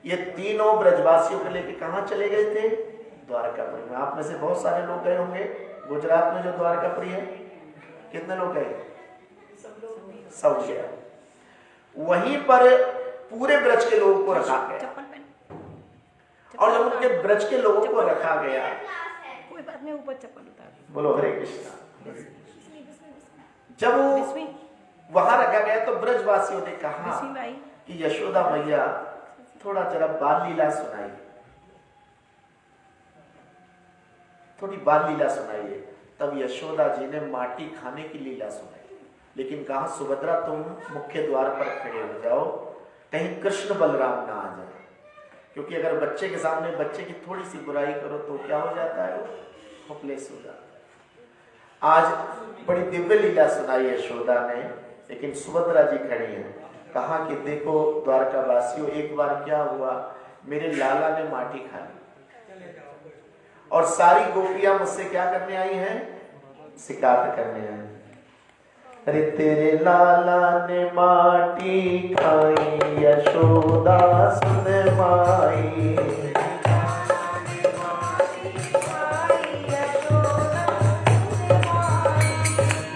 ये तीनों ब्रजवासियों को लेकर कहां चले गए थे? द्वारकापुरी में। आप में से बहुत सारे लोग गए होंगे गुजरात में जो द्वारकापुरी है। कितने लोग गए? सब गए। वहीं पर पूरे ब्रज के लोगों को रखा गया, और जब उनके ब्रज के लोगों को रखा गया, कोई बात नहीं, ऊपर चप्पल उतार, बोलो हरे कृष्णा। जब वो वहां रखा गया तो ब्रजवासियों ने कहा कि यशोदा मैया थोड़ा जरा बाल लीला सुनाइए, थोड़ी बाल लीला सुनाइए। तब यशोदा जी ने माटी खाने की लीला सुनाई, लेकिन कहा सुभद्रा तुम मुख्य द्वार पर खड़े हो जाओ, कहीं कृष्ण बलराम ना आ जाए, क्योंकि अगर बच्चे के सामने बच्चे की थोड़ी सी बुराई करो तो क्या हो जाता है, वो होपलेस हो जाता है। आज बड़ी दिव्य लीला सुनाई यशोदा ने, लेकिन सुभद्रा जी खड़ी हैं, कहा कि देखो द्वारकावासियों, एक बार क्या हुआ, मेरे लाला ने माटी खा ली और सारी गोपियां मुझसे क्या करने आई हैं, शिकायत करने आई। अरे तेरे लाला ने माटी खाई, यशोदा सुन माई।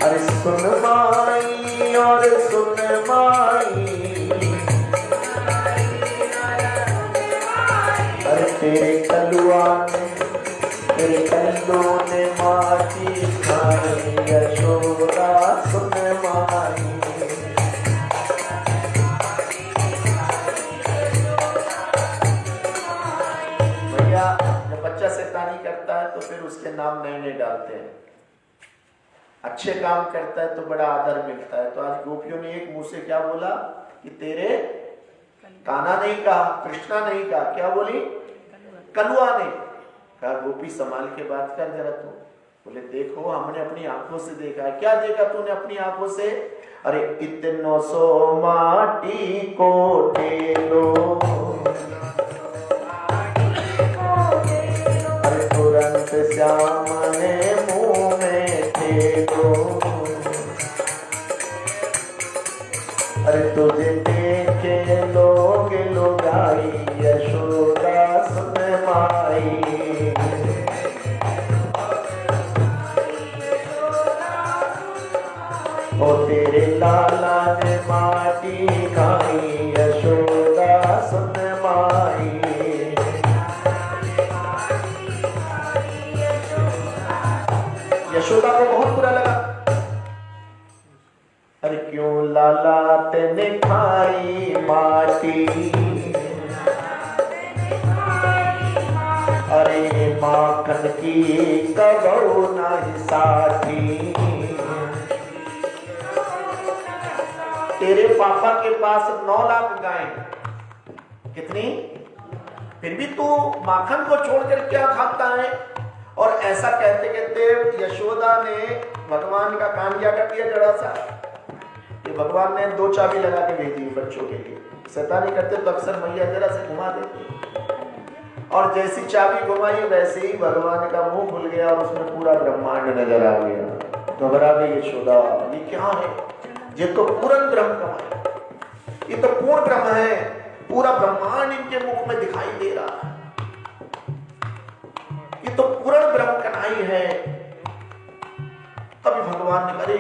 अरे सुन माई और सुन माई, अरे तेरे कलुआ ने, तेरे कल्लों ने माटी खाई, यशोदा सुन माई। भैया जब बच्चा शैतानी करता है तो फिर उसके नाम नए नए डालते हैं, अच्छे काम करता है तो बड़ा आदर मिलता है। तो आज गोपियों ने एक मुंह से क्या बोला कि तेरे कान्हा नहीं कहा, कृष्णा नहीं कहा, क्या बोली, कलुआ ने कहा। गोपी संभाल के बात कर जरा तू। बोले देखो हमने अपनी आंखों से देखा है। क्या देखा तूने अपनी आंखों से? अरे इतनो सो माटी को टेलो, अरे तुरंत श्याम ने मुंह में ठेलो। अरे तुझे देखे लोग लुगाई, यशोदा सुन माई। ओ तेरे लाला ने माटी खाई, यशोदा सुन माई। यशोदा को बहुत बुरा लगा। अरे क्यों लाला तेने खाई माटी, अरे माखन की करो नहीं साठी। तेरे पापा के पास 9 लाख गायें, कितनी, फिर भी तू माखन को छोड़कर क्या खाता है? और ऐसा कहते कहते यशोदा ने भगवान का काम क्या कर दिया जरा सा, कि भगवान ने 2 चाबी लगा के भेजी बच्चों के लिए। शैतानी करते तो अक्सर मैया जरा से घुमा देती, और जैसी चाबी घुमाई वैसे ही भगवान का मुंह खुल गया और उसमें पूरा ब्रह्मांड नजर आ गया। घबरा गई यशोदा, ये क्या है? ये तो पूर्ण ब्रह्म का है, ये तो पूर्ण ब्रह्म है, पूरा ब्रह्मांड इनके मुख में दिखाई दे रहा है, ये तो पूर्ण ब्रह्म कन्हई है। तभी भगवान ने कहा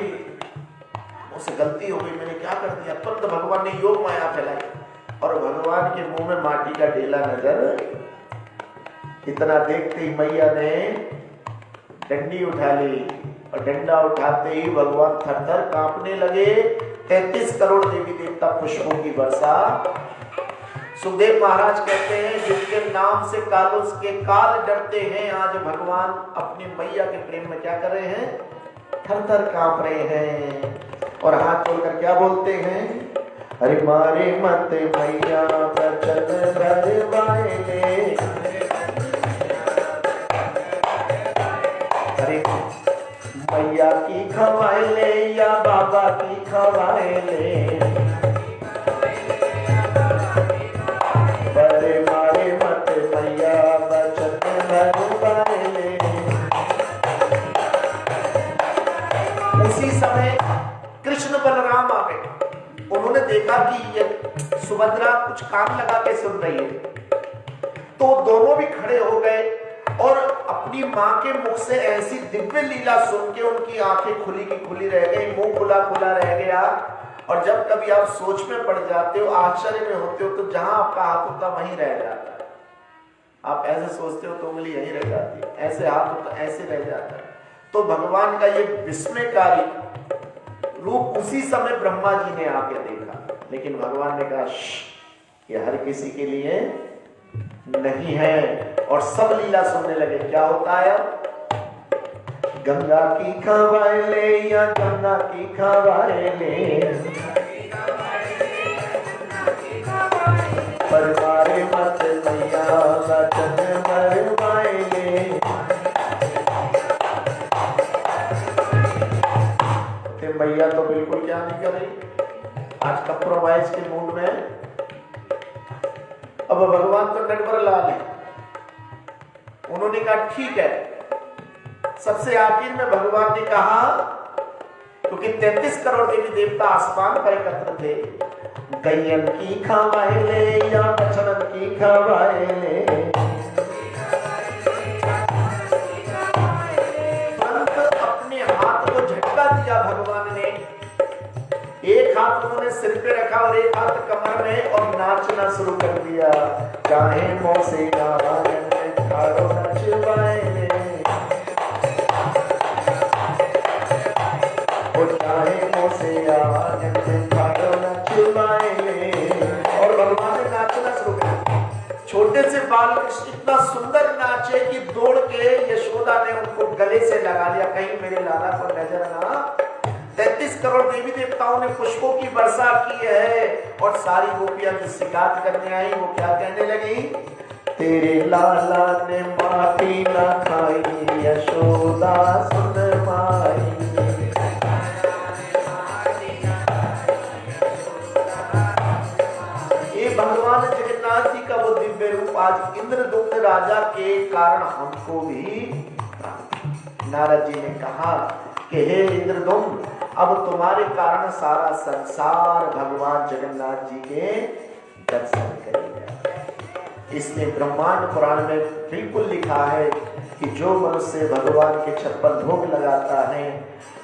मुझसे गलती हो गई, मैंने क्या कर दिया। तुरंत भगवान ने योग माया फैलाई और भगवान के मुंह में माटी का ढेला नजर। इतना देखते ही मैया ने डंडी उठा ली और डंडा उठाते ही भगवान थर-थर कांपने लगे। 33 करोड़ देवी देवता पुष्पों की वर्षा। सुखदेव महाराज कहते हैं जिनके नाम से कालों के काल डरते हैं, आज भगवान अपनी मैया के प्रेम में क्या कर रहे हैं, थर-थर कांप रहे हैं और हाथ जोड़कर क्या बोलते हैं, अरे मारे मत मैया बचन भरवाए ले, अरे मैया की खवाए ले या बाबा की खवाए ले, बड़े मारे मत मैया बचन भरवाए ले। उसी समय कृष्ण बलराम आ गए। उन्होंने देखा कि ये सुभद्रा कुछ कान लगा के सुन रही है, तो दोनों भी खड़े हो गए और अपनी मां के मुख से ऐसी दिव्य लीला सुन के उनकी आंखें खुली की खुली रह गई, मुंह खुला खुला रह गया। और जब कभी आप सोच में पड़ जाते हो, आश्चर्य में होते हो, तो जहां आपका हाथ होता वहीं रह जाता है। आप ऐसे सोचते हो तो उंगली यहीं रह जाती है, ऐसे हाथ होता ऐसे रह जाता है। तो भगवान का ये विस्मयकारी रूप उसी समय ब्रह्मा जी ने आके देखा, लेकिन भगवान ने कहा ये हर किसी के लिए नहीं है, और सब लीला सुनने लगे। क्या होता है अब? गंगा की खवाए ले या गंगा की खवाए ले, पर मारे मत मैया वचन मरवाएंगे। ते मैया तो बिल्कुल क्या नहीं कर रही, आज कंप्रोमाइज के मूड में। अब भगवान तो नटवर लाल है, उन्होंने कहा ठीक है। सबसे आखिर में भगवान ने कहा, क्योंकि 33 करोड़ देवी देवता आसमान पर एकत्र थे, गैयन की खवाए ले या बछड़न की खवाए ले। तुरंत अपने हाथ को झटका दिया भगवान ने, एक हाथ उन्होंने सिर पे रखा और एक हाथ कमर में, और नाचना शुरू कर दिया। चाहे मौसे ठाड़ो नचवाए ले, चाहे मौसे ठाड़ो नचवाए ले। और भगवान ने नाचना शुरू कर दिया। छोटे से बाल कृष्ण इतना सुंदर नाचे कि दौड़ के यशोदा ने उनको गले से लगा लिया, कहीं मेरे लाला को नजर ना। 33 करोड़ देवी देवताओं ने पुष्पों की वर्षा की है, और सारी गोपियां जो शिकायत करने आई वो क्या कहने लगी, तेरे लाला ने माटी ना खाई यशोदा सुन माई। ये भगवान जगन्नाथ जी का वो दिव्य रूप आज इंद्रदुम्न राजा के कारण हमको भी। नारद जी ने कहा कि हे इंद्रदुम्न, अब तुम्हारे कारण सारा संसार भगवान जगन्नाथ जी के दर्शन करेगा। इसलिए ब्रह्मांड पुराण में बिल्कुल लिखा है कि जो मनुष्य भगवान के 56 भोग लगाता है,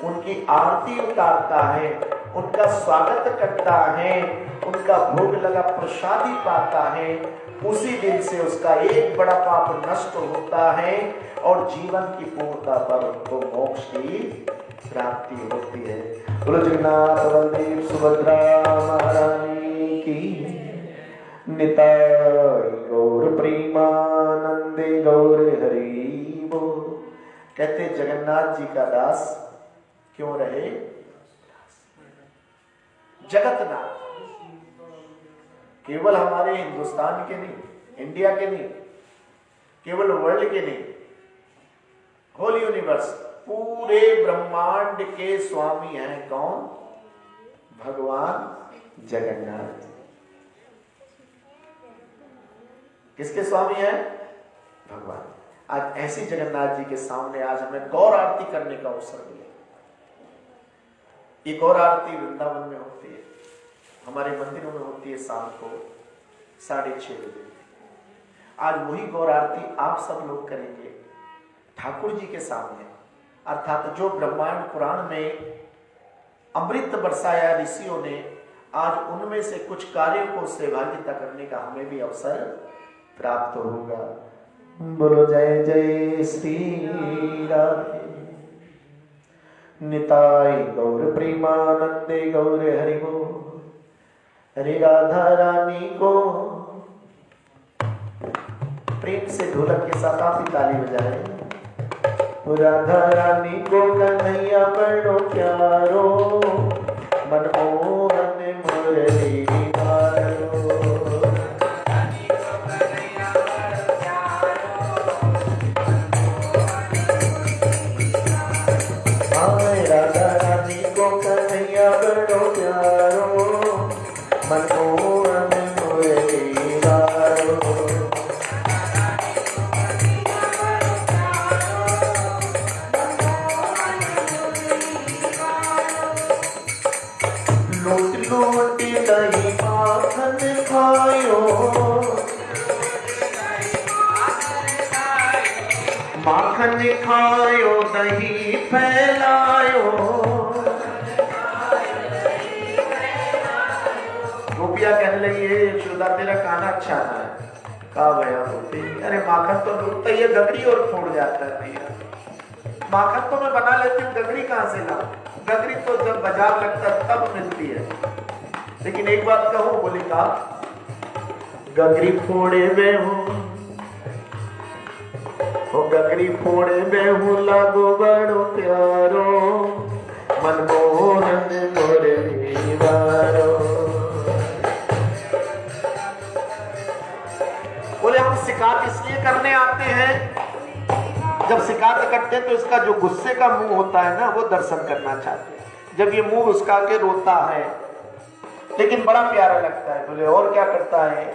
उनकी आरती उतारता है, उनका स्वागत करता है, उनका भोग लगा प्रसादी पाता है, उसी दिन से उसका एक बड़ा पाप नष्ट होता है और जीवन की पूर्णता पर उनको मोक्ष की प्राप्ति होती है। बोलो जगन्नाथ बलदेव सुभद्रा महारानी की। निताय गौर प्रेमानंदे गौर हरि बोल। कहते जगन्नाथ जी का दास क्यों रहे, जगतनाथ। केवल हमारे हिंदुस्तान के नहीं, इंडिया के नहीं, केवल वर्ल्ड के नहीं, होल यूनिवर्स, पूरे ब्रह्मांड के स्वामी हैं कौन, भगवान जगन्नाथ। किसके स्वामी हैं, भगवान। आज ऐसी जगन्नाथ जी के सामने आज हमें गौर आरती करने का अवसर मिले। ये गौर आरती वृंदावन में होती है, हमारे मंदिरों में होती है शाम को 6:30 बजे। आज वही गौर आरती आप सब लोग करेंगे ठाकुर जी के सामने, अर्थात जो ब्रह्मांड पुराण में अमृत बरसाया ऋषियों ने, आज उनमें से कुछ कार्यों को सहभागिता करने का हमें भी अवसर प्राप्त होगा। बोलो जय जय श्री राधे। निताय गौर प्रेमानंदे गौर हरि बोल। हरे राधा रानी को प्रेम से ढोलक के साथ आप ही ताली बजाएं। राधा रानी को कन्हैया बड़ो प्यारो, मनमोहन मुरली मारो। राधा रानी को कन्हैया बड़ो प्यारो, मनमोहन मुरली मारो। लोट लोट दही माखन खायो, माखन खायो दही फैलायो। गोपिया कहने लगी यशोदा तेरा खाना अच्छा है। कहा भैया गोपी, अरे माखन तो लूटता ही है, गगरी और फोड़ जाता है भैया। माखन तो मैं बना लेती हूँ, गगरी कहाँ से लाऊं? गगरी तो जब बाजार लगता है तब मिलती है। लेकिन एक बात कहूं, बोली का गगरी फोड़े में हूँ, गगरी फोड़े में हूँ लागो बड़ो प्यारो, मनमोहन मुरली मारो। शिकायत इसलिए करने आते हैं, जब शिकायत करते हैं तो इसका जो गुस्से का मुंह होता है ना, वो दर्शन करना चाहते हैं। जब ये मुंह उसका के रोता है, लेकिन बड़ा प्यारा लगता है। बोले और क्या करता है?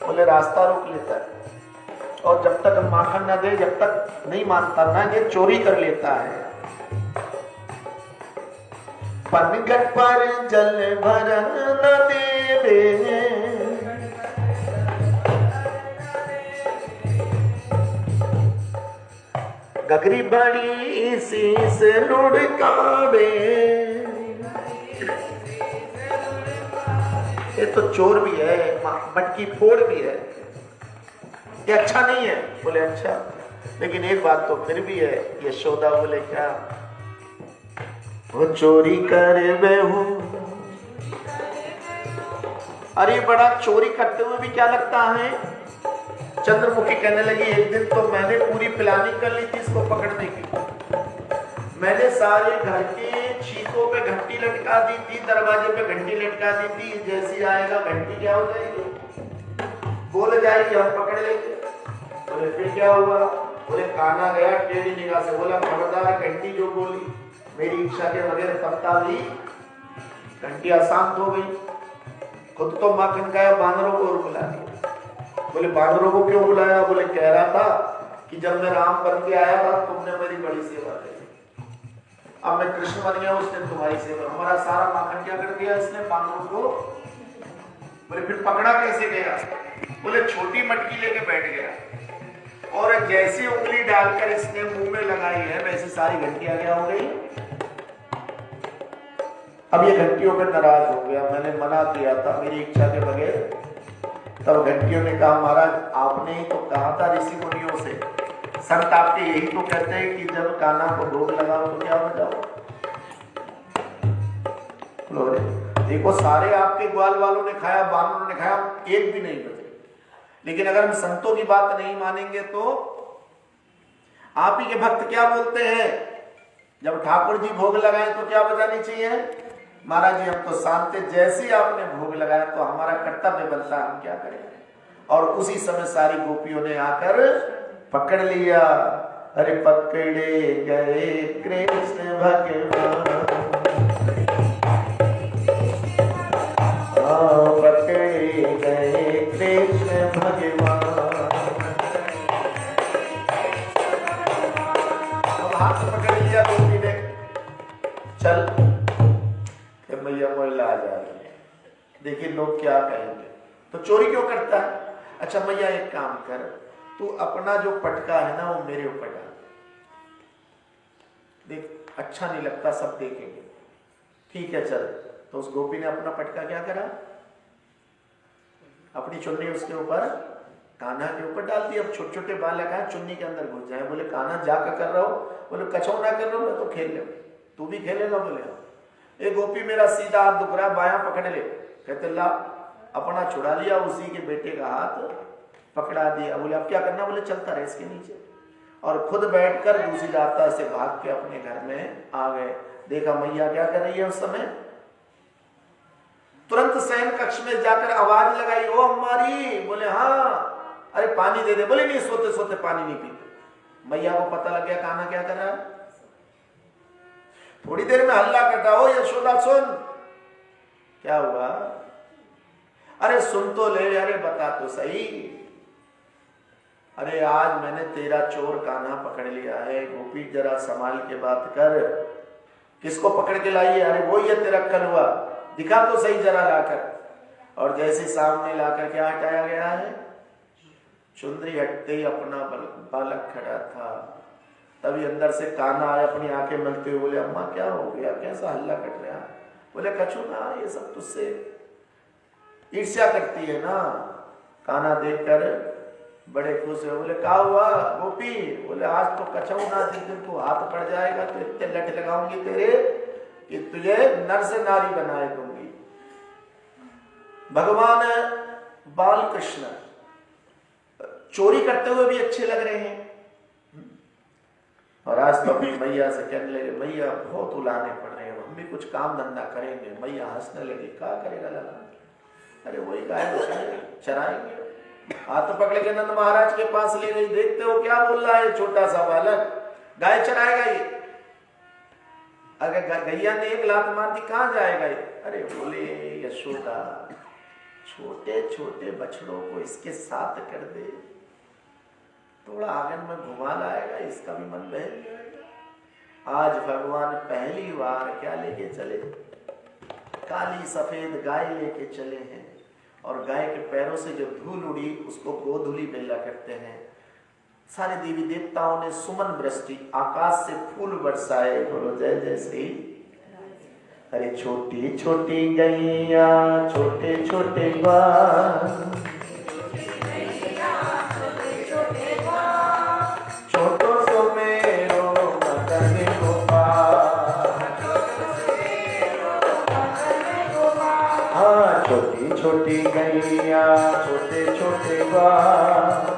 बोले रास्ता रोक लेता है, और जब तक हम माखन न दे, जब तक नहीं मानता ना, ये चोरी कर लेता है। पनघट पर जल भरन न देवे, गगरी बड़ी शीस लुढ़कावे। ये तो चोर भी है, मटकी फोड़ भी है, ये अच्छा नहीं है। बोले अच्छा, लेकिन एक बात तो फिर भी है। यशोदा बोले क्या? वो चोरी करे बेहू। अरे बड़ा चोरी करते हुए भी क्या लगता है? चंद्रमुखी कहने लगी, एक दिन तो मैंने पूरी प्लानिंग कर ली थी इसको पकड़ने की। मैंने सारे घर के छीकों पे घंटी लटका दी थी, दरवाजे पे घंटी लटका दी थी। जैसी आएगा घंटी क्या हो जाएगी? बोल जाएगी, हम पकड़ लेंगे। बोले फिर क्या हुआ? बोले कान्हा गया टेढ़ी निगाह से, बोला खबरदार, घंटी जो बोली मेरी इच्छा के बगैर तबता भी घंटी अशांत हो गई। खुद तो माखन खाया, बानरों को और बुला दिया। बोले बानरों को क्यों बुलाया? बोले कह रहा था कि जब मैं राम बन के आया था तुमने मेरी बड़ी सेवा की, अब मैं कृष्ण बन गया, उसने तुम्हारी सेवा। हमारा सारा माखन क्या कर दिया इसने? बानरों को। बोले फिर पकड़ा कैसे गया? बोले छोटी मटकी लेके बैठ गया, और जैसी उंगली डालकर इसने मुंह में लगाई है, वैसी सारी घंटियां क्या हो गई? अब ये घंटियों पे नाराज हो गया। मैंने मना किया था मेरी इच्छा के बगैर। तब घंटियों ने कहा, महाराज आपने ही तो कहा था ऋषि मुनियों से, संत आपके यही तो कहते हैं कि जब कान्हा को भोग लगाओ तो क्या बजाओ। देखो सारे आपके ग्वाल वालों ने खाया, बानरों ने खाया, एक भी नहीं बचे। लेकिन अगर हम संतों की बात नहीं मानेंगे तो आप ही के भक्त क्या बोलते हैं? जब ठाकुर जी भोग लगाए तो क्या बजानी चाहिए? महाराज जी हम तो शांत, जैसे आपने भोग लगाया तो हमारा कर्तव्य बनता, हम क्या करें। और उसी समय सारी गोपियों ने आकर पकड़ लिया। अरे पकड़े गए कृष्ण भगवान, पकड़े गए कृष्ण भगवान। अब हाथ पकड़ लिया गोपी ने, चल मैया मोहल्ला आ जा रही है, देखिए लोग क्या कहेंगे। तो चोरी क्यों करता है? अच्छा मैया एक काम कर, तू अपना जो पटका है ना वो मेरे ऊपर डाल, देख अच्छा नहीं लगता, सब देखेंगे। ठीक है चल। तो उस गोपी ने अपना पटका क्या करा? अपनी चुन्नी उसके ऊपर, कान्हा के ऊपर डाल दी। अब छोटे छोटे बालक हैं, चुन्नी के अंदर घुस जाए। बोले कान्हा जाकर कर रहा हो? बोले कछो ना कर रहा हूं, मैं तो खेल ले। तू भी खेलेगा? बोले एक गोपी मेरा सीधा हाथ दुख रहा है, बायां पकड़ ले। कहते ला, अपना छुड़ा लिया, उसी के बेटे का हाथ पकड़ा दिया। बोले अब क्या करना? बोले चलता रहे इसके नीचे। और खुद बैठकर दूसरी रास्ता से भाग के अपने घर में आ गए। देखा मैया क्या कर रही है उस समय? तुरंत शयन कक्ष में जाकर आवाज लगाई, ओ हमारी। बोले हाँ। अरे पानी दे दे। बोले नहीं, सोते सोते पानी नहीं पीते। मैया को पता लग गया कान्हा क्या कर रहा है। थोड़ी देर में हल्ला करता, ओ यशोदा सुन। क्या हुआ? अरे सुन तो ले। अरे बता तो सही। अरे आज मैंने तेरा चोर कान्हा पकड़ लिया है। गोपी जरा संभाल के बात कर। किसको पकड़ के लाई है? अरे वो ही है तेरा कलवा, दिखा तो सही जरा लाकर। और जैसे सामने लाकर क्या हटाया गया है? चुंदरी हटते ही अपना बालक खड़ा था। तभी अंदर से कान्हा आया, अपनी आंखें मलते हुए बोले अम्मा क्या हो गया, कैसा हल्ला कट रहा? बोले कछू ना, ये सब तुझसे ईर्ष्या करती है ना। कान्हा देखकर बड़े खुश हुए। बोले क्या हुआ गोपी? बोले आज तो कछू ना, जिस दिन तू हाथ पड़ जाएगा तो इतने लठ लगाऊंगी तेरे कि तुझे नर से नारी बनाए दूंगी। भगवान बाल कृष्ण चोरी करते हुए भी अच्छे लग रहे हैं। और आज तो अपनी मैया से कहने लगे, मैया बहुत उलाने पड़ रहे हैं, हम भी कुछ काम धंधा करेंगे। मैया हंसने लगी, क्या करेगा लगा? अरे वही गाय चराएंगे। हाथ पकड़ के नंद महाराज के पास ले गई। देखते हो क्या बोल रहा है छोटा सा बालक, गाय चराएगा ये? अगर गैया ने एक लात मार दी कहां जाएगा ये? अरे बोले यशोदा, छोटे छोटे बछड़ों को इसके साथ कर दे, थोड़ा आंगन में घुमा लाएगा, इसका भी मन बहल जाएगा। आज भगवान पहली बार क्या लेके चले? काली सफेद गाय लेके चले हैं, और गाय के पैरों से जो धूल उड़ी उसको गोधूली बेला करते हैं। सारे देवी देवताओं ने सुमन वृष्टि, आकाश से फूल बरसाए। बोलो जय जय श्री। अरे छोटी छोटी गैया छोटे छोटे बाल, छोटो सो मेरो मदन गोपाल। हाँ छोटी छोटी गैया छोटे छोटे बाल,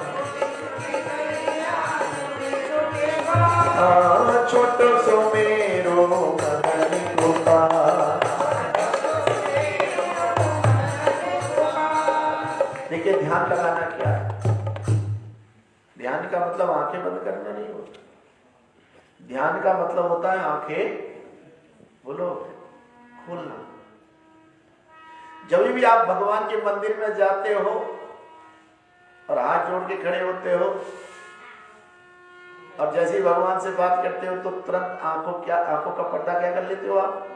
हाँ छोटो सो मेरो मदन गोपाल। देखिए ध्यान लगाना क्या है? ध्यान का मतलब आंखें बंद करना नहीं होता। ध्यान का मतलब होता है आंखें, बोलो, खोलना। जब भी आप भगवान के मंदिर में जाते हो और हाथ जोड़ के खड़े होते हो और जैसे ही भगवान से बात करते हो तो तुरंत आंखों का पर्दा क्या कर लेते हो आप?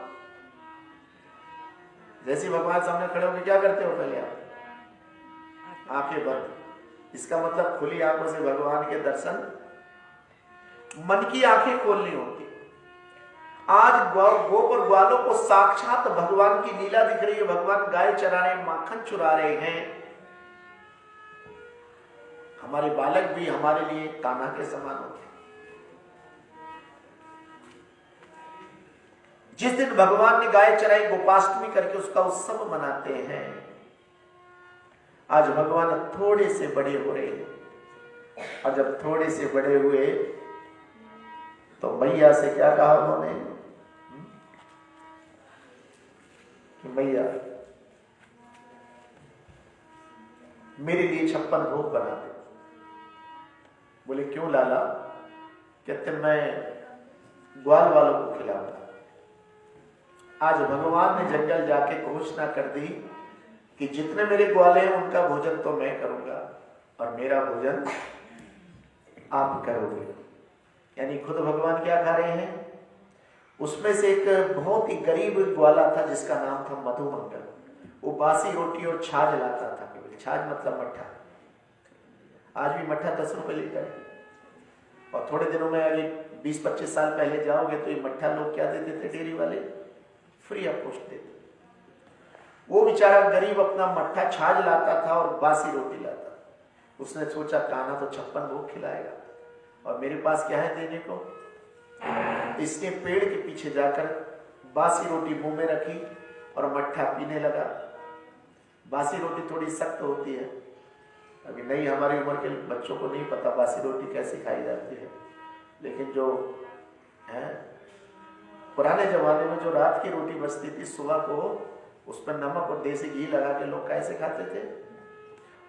जैसे ही भगवान सामने खड़े होकर क्या करते हो? पहले आप आंखें बंद। इसका मतलब खुली आंखों से भगवान के दर्शन, मन की आंखें खोलनी होती। आज गोप और ग्वालों को साक्षात भगवान की लीला दिख रही है। भगवान गाय चरा रहे, माखन चुरा रहे हैं। हमारे बालक भी हमारे लिए कान्हा के समान होते हैं। जिस दिन भगवान ने गाय चराई, गोपाष्टमी करके उसका उत्सव मनाते हैं। आज भगवान थोड़े से बड़े हो रहे हैं, और जब थोड़े से बड़े हुए तो मैया से क्या कहा उन्होंने कि मैया मेरे लिए 56 भोग बना दे। बोले क्यों लाला? कहते मैं ग्वाल वालों को खिलाऊंगा। आज भगवान ने जंगल जाके घोषणा कर दी कि जितने मेरे ग्वाले हैं उनका भोजन तो मैं करूंगा और मेरा भोजन आप करोगे। यानी खुद भगवान क्या खा रहे हैं? उसमें से एक बहुत ही गरीब ग्वाला था जिसका नाम था मधुमंगल। वो बासी रोटी और छाछ लाता था। छाछ मतलब मट्ठा। आज भी मट्ठा 10 रुपए लीटर है। और थोड़े दिनों में अभी 20-25 साल पहले जाओगे तो ये मट्ठा लोग क्या देते थे? डेयरी वाले फ्री ऑफ कॉस्ट देते। वो बेचारा गरीब अपना मट्ठा छाछ लाता था और बासी रोटी लाता। उसने सोचा कान्हा तो 56 भोग खिलाएगा और मेरे पास क्या है देने को। इसने पेड़ के पीछे जाकर बासी रोटी मुंह में रखी और मट्ठा पीने लगा। बासी रोटी थोड़ी सख्त होती है। अभी नहीं, हमारी उम्र के बच्चों को नहीं पता बासी रोटी कैसे खाई जाती है, लेकिन जो है पुराने जमाने में जो रात की रोटी बचती थी, सुबह को उस पर नमक और देसी घी लगा के लोग कैसे खाते थे।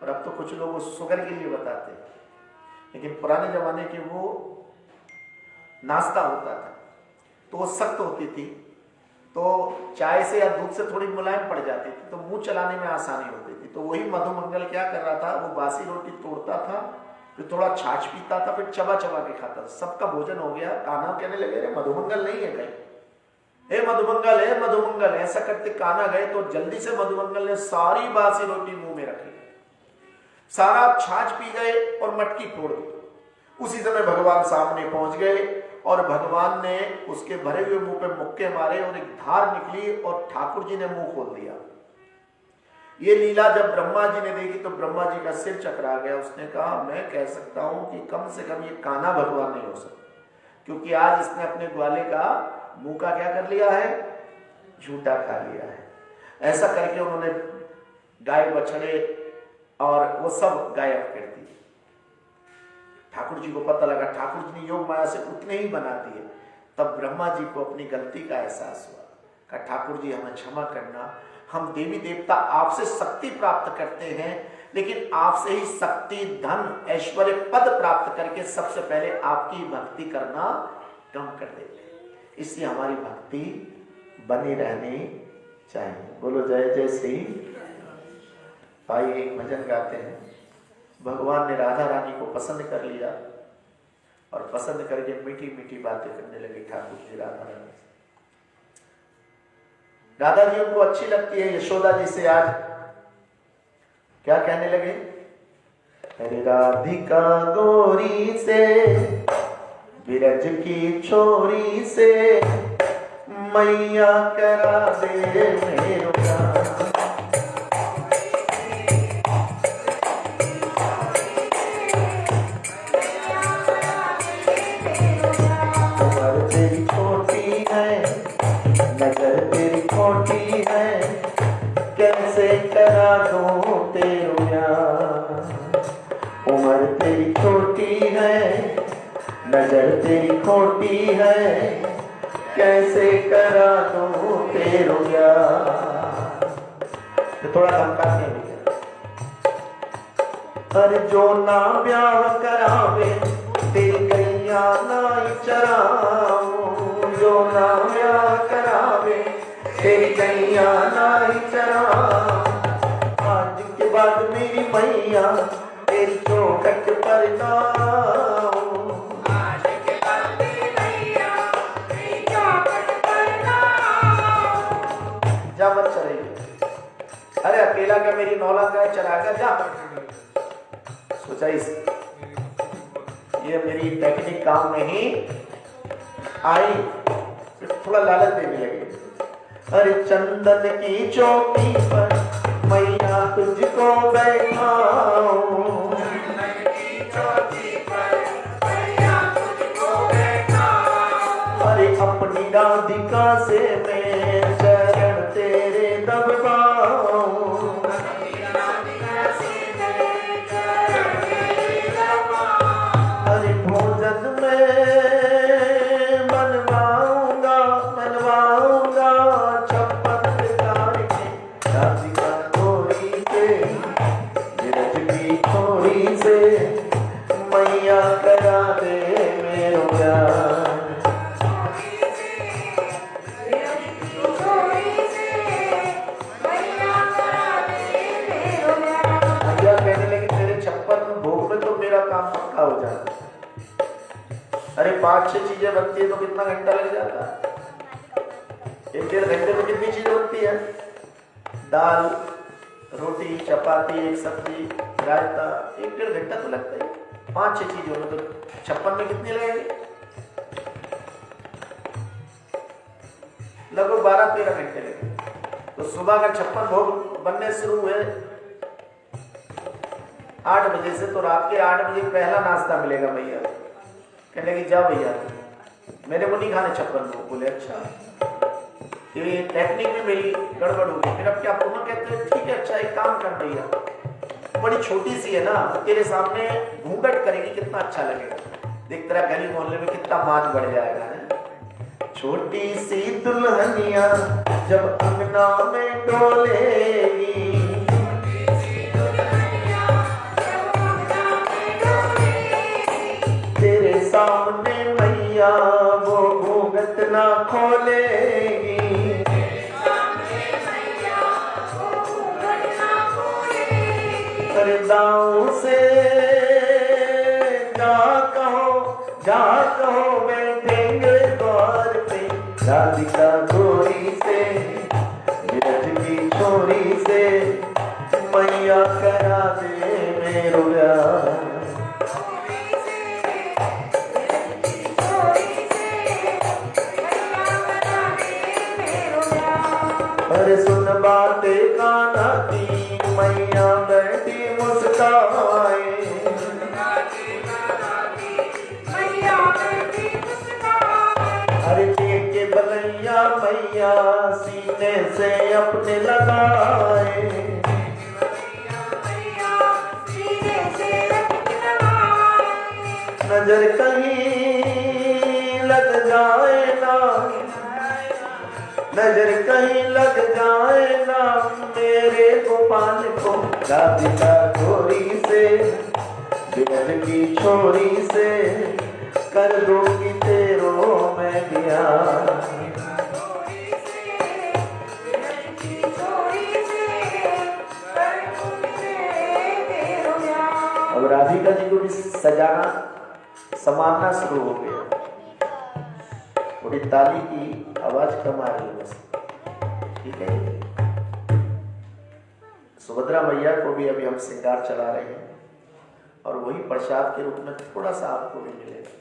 और अब तो कुछ लोग शुगर के लिए बताते हैं, लेकिन पुराने जमाने के वो नाश्ता होता था तो वो सख्त होती थी, तो चाय से या दूध से थोड़ी मुलायम पड़ जाती थी, तो मुंह चलाने में आसानी होती थी। तो वही मधुमंगल क्या कर रहा था, वो बासी रोटी तोड़ता था, फिर थोड़ा छाछ पीता था, फिर चबा चबा के खाता था। सबका भोजन हो गया। कान्हा कहने लगे रे मधुमंगल नहीं है कहीं, हे मधुमंगल, हे मधुमंगल। ऐसा करते कान्हा गए तो जल्दी से मधुमंगल ने सारी बासी रोटी मुंह में रखी, सारा छाछ पी गए और मटकी फोड़ दी। उसी समय भगवान सामने पहुंच गए और भगवान ने उसके भरे हुए मुंह पे मुक्के मारे और एक धार निकली और ठाकुर जी ने मुंह खोल दिया। ये लीला जब ब्रह्मा जी ने देखी तो ब्रह्मा जी का सिर चकरा गया। उसने कहा मैं कह सकता हूं कि कम से कम ये कान्हा भगवान नहीं हो सकता, क्योंकि आज इसने अपने ग्वाले का मुंह का क्या कर लिया है? झूठा खा लिया है। ऐसा करके उन्होंने गाय बछड़े और वो सब गायब कर दिए। ठाकुर जी को पता लगा, ठाकुर जी ने योग माया से उतने ही बना दिए। तब ब्रह्मा जी को अपनी गलती का एहसास हुआ। कहा ठाकुर जी हमें क्षमा करना, हम देवी देवता आपसे शक्ति प्राप्त करते हैं, लेकिन आपसे ही शक्ति, धन, ऐश्वर्य, पद प्राप्त करके सबसे पहले आपकी भक्ति करना कम कर देते हैं। इसलिए हमारी भक्ति बनी रहनी चाहिए। बोलो जय जय श्री। आइए एक भजन गाते हैं। भगवान ने राधा रानी को पसंद कर लिया और पसंद करके मीठी मीठी बातें करने लगे ठाकुर जी राधा रानी से। राधा जी उनको अच्छी लगती है यशोदा जी से। आज क्या कहने लगे? अरे राधिका गोरी से, बिरज की छोरी से, मैया करा दे मेरो कैसे करा दूं तेरू यार। उम्र तेरी छोटी है, नजर तेरी खोटी है, कैसे करा दूं तेरू यार। तो थोड़ा धमकाते हैं। अरे जो ना ब्याह करावे तेरी गैया ना चराऊं। जो ना ब्याह करावे तेरी गैया नाई चरा। आज के बाद मेरी मैया तेरी चौखट पर नाऊं। आज के बाद मेरी मैया तेरी चौखट पर नाऊं। जा मत चलेगी। अरे अकेला का मेरी नौला का चरागा जा। सोचा इस ये मेरी टेक्निक काम नहीं आई, थोड़ा लालच देने लगे। अरे चंदन की चौकी पर मैया तुझको बैठाऊं। अरे अपनी राधिका से मैं चरण तेरे दबाऊं। अरे भोजन में मनवाऊंगा मैया करा दे मेरो प्यार। मैया कहने लगी तेरे 56 भोग में तो मेरा काम पक्का हो जाता। अरे 5-6 चीजें बनती है तो कितना घंटा लग जाता है? 1-1.5 घंटे में कितनी चीजें बनती है? दाल, रोटी, चपाती, एक सब्जी, रायता, 1-1.5 घंटा तो लगता है। 5-6 चीजों में तो 56 में कितनी लगेगी? लगभग 12-13 घंटे लगे। तो सुबह का 56 भोग बनने शुरू हुए 8 बजे से, तो रात के 8 बजे पहला नाश्ता मिलेगा भैया। कहने लगी जा भैया मेरे को नहीं खाने 56 भोग। बोले अच्छा, ये टेक्निक में मेरी गड़बड़ हो गई। फिर अब क्या पूर्ण कहते हैं ठीक है अच्छा एक काम कर भैया, बड़ी छोटी सी है ना, तेरे सामने घूंघट करेगी कितना अच्छा लगेगा। देख तेरा गली मोहल्ले में कितना मान बढ़ जाएगा है? छोटी सी दुल्हनिया जब अंगना में डोलेगी, तेरे सामने मैया वो घूंघट ना खोलेगी। दाऊं से जा कहो बैठेंगे द्वार पे। राधिका गोरी से, बिरज की छोरी से, मैया करा दे मेरो प्यार। अरे सुन बातें कान्हा की, मैया बैठी मुस्काए। अरे के बलैया मैया सीने से अपने लगाए। नजर कहीं लग जाए ना, नजर कहीं लग जाए ना, मेरे गोपाल को राधिका गोरी से बिरज की छोरी से कर दूंगी तेरो मैं बियाह। अब राधिका जी को भी सजाना संवारना शुरू हो गया। थोड़ी ताली की आवाज कम आ रही है बस, ठीक है। सुभद्रा मैया को भी अभी हम श्रृंगार चला रहे हैं और वही प्रसाद के रूप में थोड़ा सा आपको भी मिलेगा।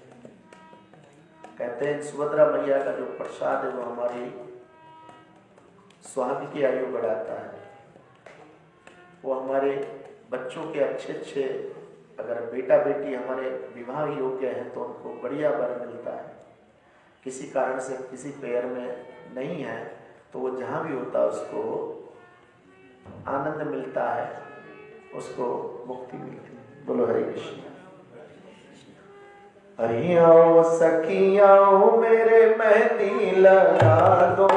कहते हैं सुभद्रा मैया का जो प्रसाद है वो हमारी स्वामी की आयु बढ़ाता है। वो हमारे बच्चों के अच्छे अगर बेटा बेटी हमारे विवाह योग्य हैं तो उनको बढ़िया वर मिलता है। किसी कारण से किसी पैर में नहीं है तो वो जहाँ भी होता है उसको आनंद मिलता है, उसको मुक्ति मिलती है। बोलो हरे कृष्ण। अरे आओ सखी आओ मेरे मेहंदी लगा दो,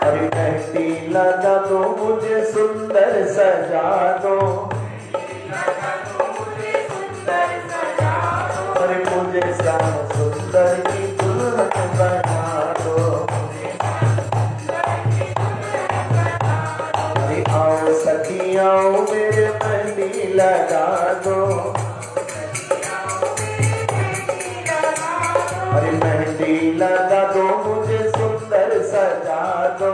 अरे मेहंदी लगा दो मुझे सुंदर सजा दो, अरे मुझे श्याम सुंदर की दुल्हन बना दो। अरे आओ सखी आओ मेरे मेहंदी लगा दो, अरे मेहंदी लगा दो मुझे सुंदर सजा दो,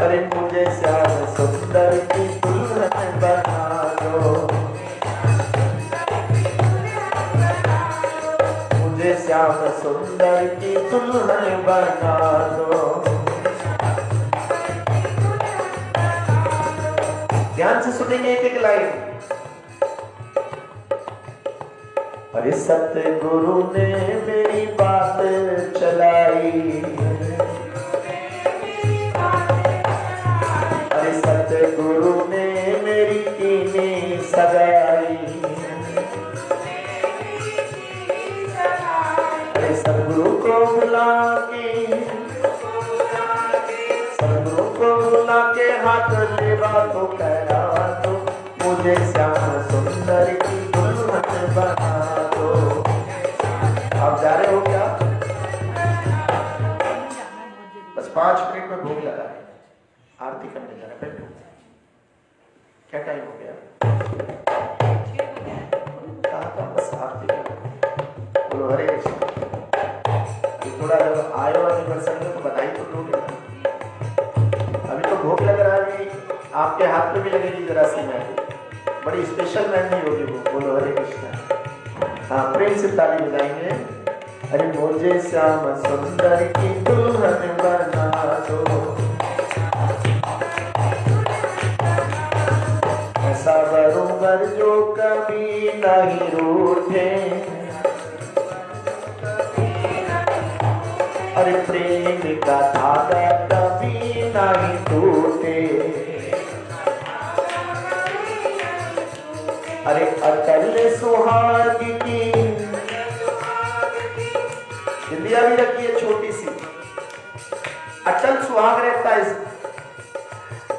अरे मुझे श्याम सुंदर की दुल्हन बना दो, मुझे श्याम सुंदर की दुल्हन बना दो। ध्यान से सुनेंगे एक एक लाइन। अरे सतगुरु ने मेरी बात चलाई, अरे सतगुरु ने मेरी कीनी सगाई, अरे सतगुरु को बुला के, सतगुरु को बुला के हाथ लेवा तो करा दो, मुझे श्याम सुंदर की दुल्हन बना दो। आप जा रहे हो क्या? बस 5 मिनट में भोग लगा है, आरती करने जा रहे। बैठो। क्या टाइम हो गया? कहा था बस आरती कर। बोलो हरे कृष्ण। थोड़ा जब आयो एनिवर्सरी में तो बधाई तो दोगे। अभी तो भोग लग रहा है, आपके हाथ में भी लगेगी जरा सी मेहंदी, बड़ी स्पेशल मेहंदी होगी वो। बोलो हरे कृष्ण। हाँ, प्रेम से ताली बजाएंगे। अरे मुझे श्याम सुंदर की दुल्हन बना दो, ऐसा बरोबर जो कभी नहीं रूठे, अरे प्रेम का धागा कभी नहीं टूटे, अरे अटल सुहाग की बिंदिया भी रखी है छोटी सी, अटल सुहाग रहता है।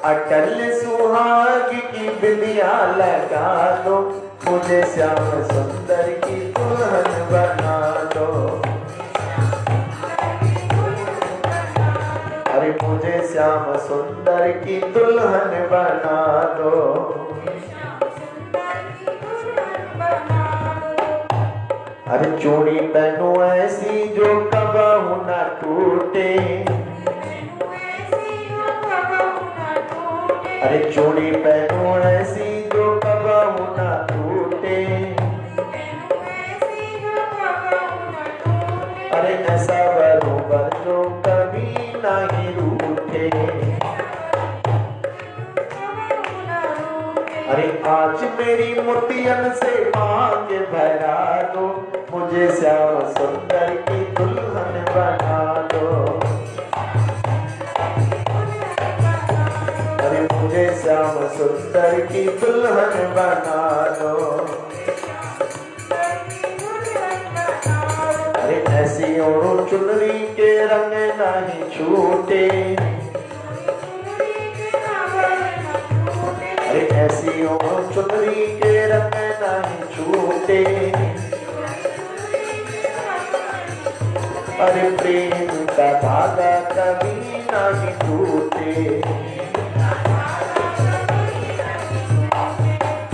अटल सुहाग की बिंदिया लगा दो, मुझे श्याम सुंदर की दुल्हन बना दो, अरे मुझे श्याम सुंदर की दुल्हन बना दो। अरे चूड़ी पहनो ऐसी जो कबहू न टूटे, अरे चूड़ी पहनो ऐसी जो कबहू न टूटे, अरे ऐसा बरोबर जो कभी नहीं रूठे, अरे आज मेरी मोतियन से मांग भरा दो, मुझे श्याम सुंदर की दुल्हन बना दो, अरे मुझे श्याम सुंदर की दुल्हन बना दो। अरे ऐसी ओढ़ो चुनरी के रंग नहीं छूटे, अरे ऐसी ओढ़ो चुनरी के रंग नहीं छूटे, अरे प्रेम का धागा कभी नहीं टूटे।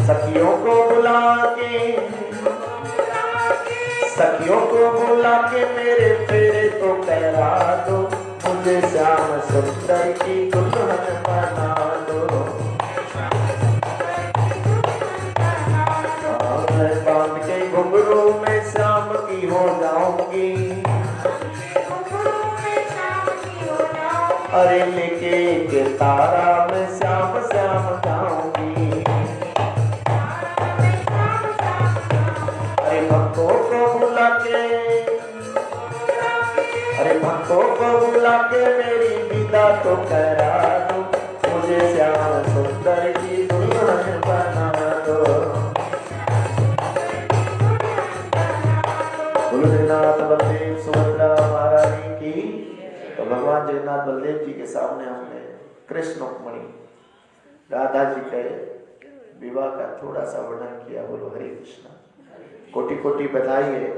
सखियों को बुला के, सखियों को बुला के मेरे फेरे तो करा दो, मुझे श्याम सुंदर की दुल्हन बना दो। मैं बांध के घुंघरू में श्याम की हो जाऊंगी, अरे लेके के तारा में श्याम श्याम जाऊंगी। अरे भक्तों को बुला के, अरे भक्तों को बुला के मेरी विदा तो करा दो, मुझे श्याम सुंदर की दुल्हन बना दो। बोलो जगन्नाथ बलदेव सुभद्रा महारानी की। तो भगवान जगन्नाथ बलदेव जी के सामने हमने कृष्ण रुक्मिणी राधा जी के विवाह का थोड़ा सा वर्णन किया। बोलो हरे कृष्णा। कोटि कोटि बधाई है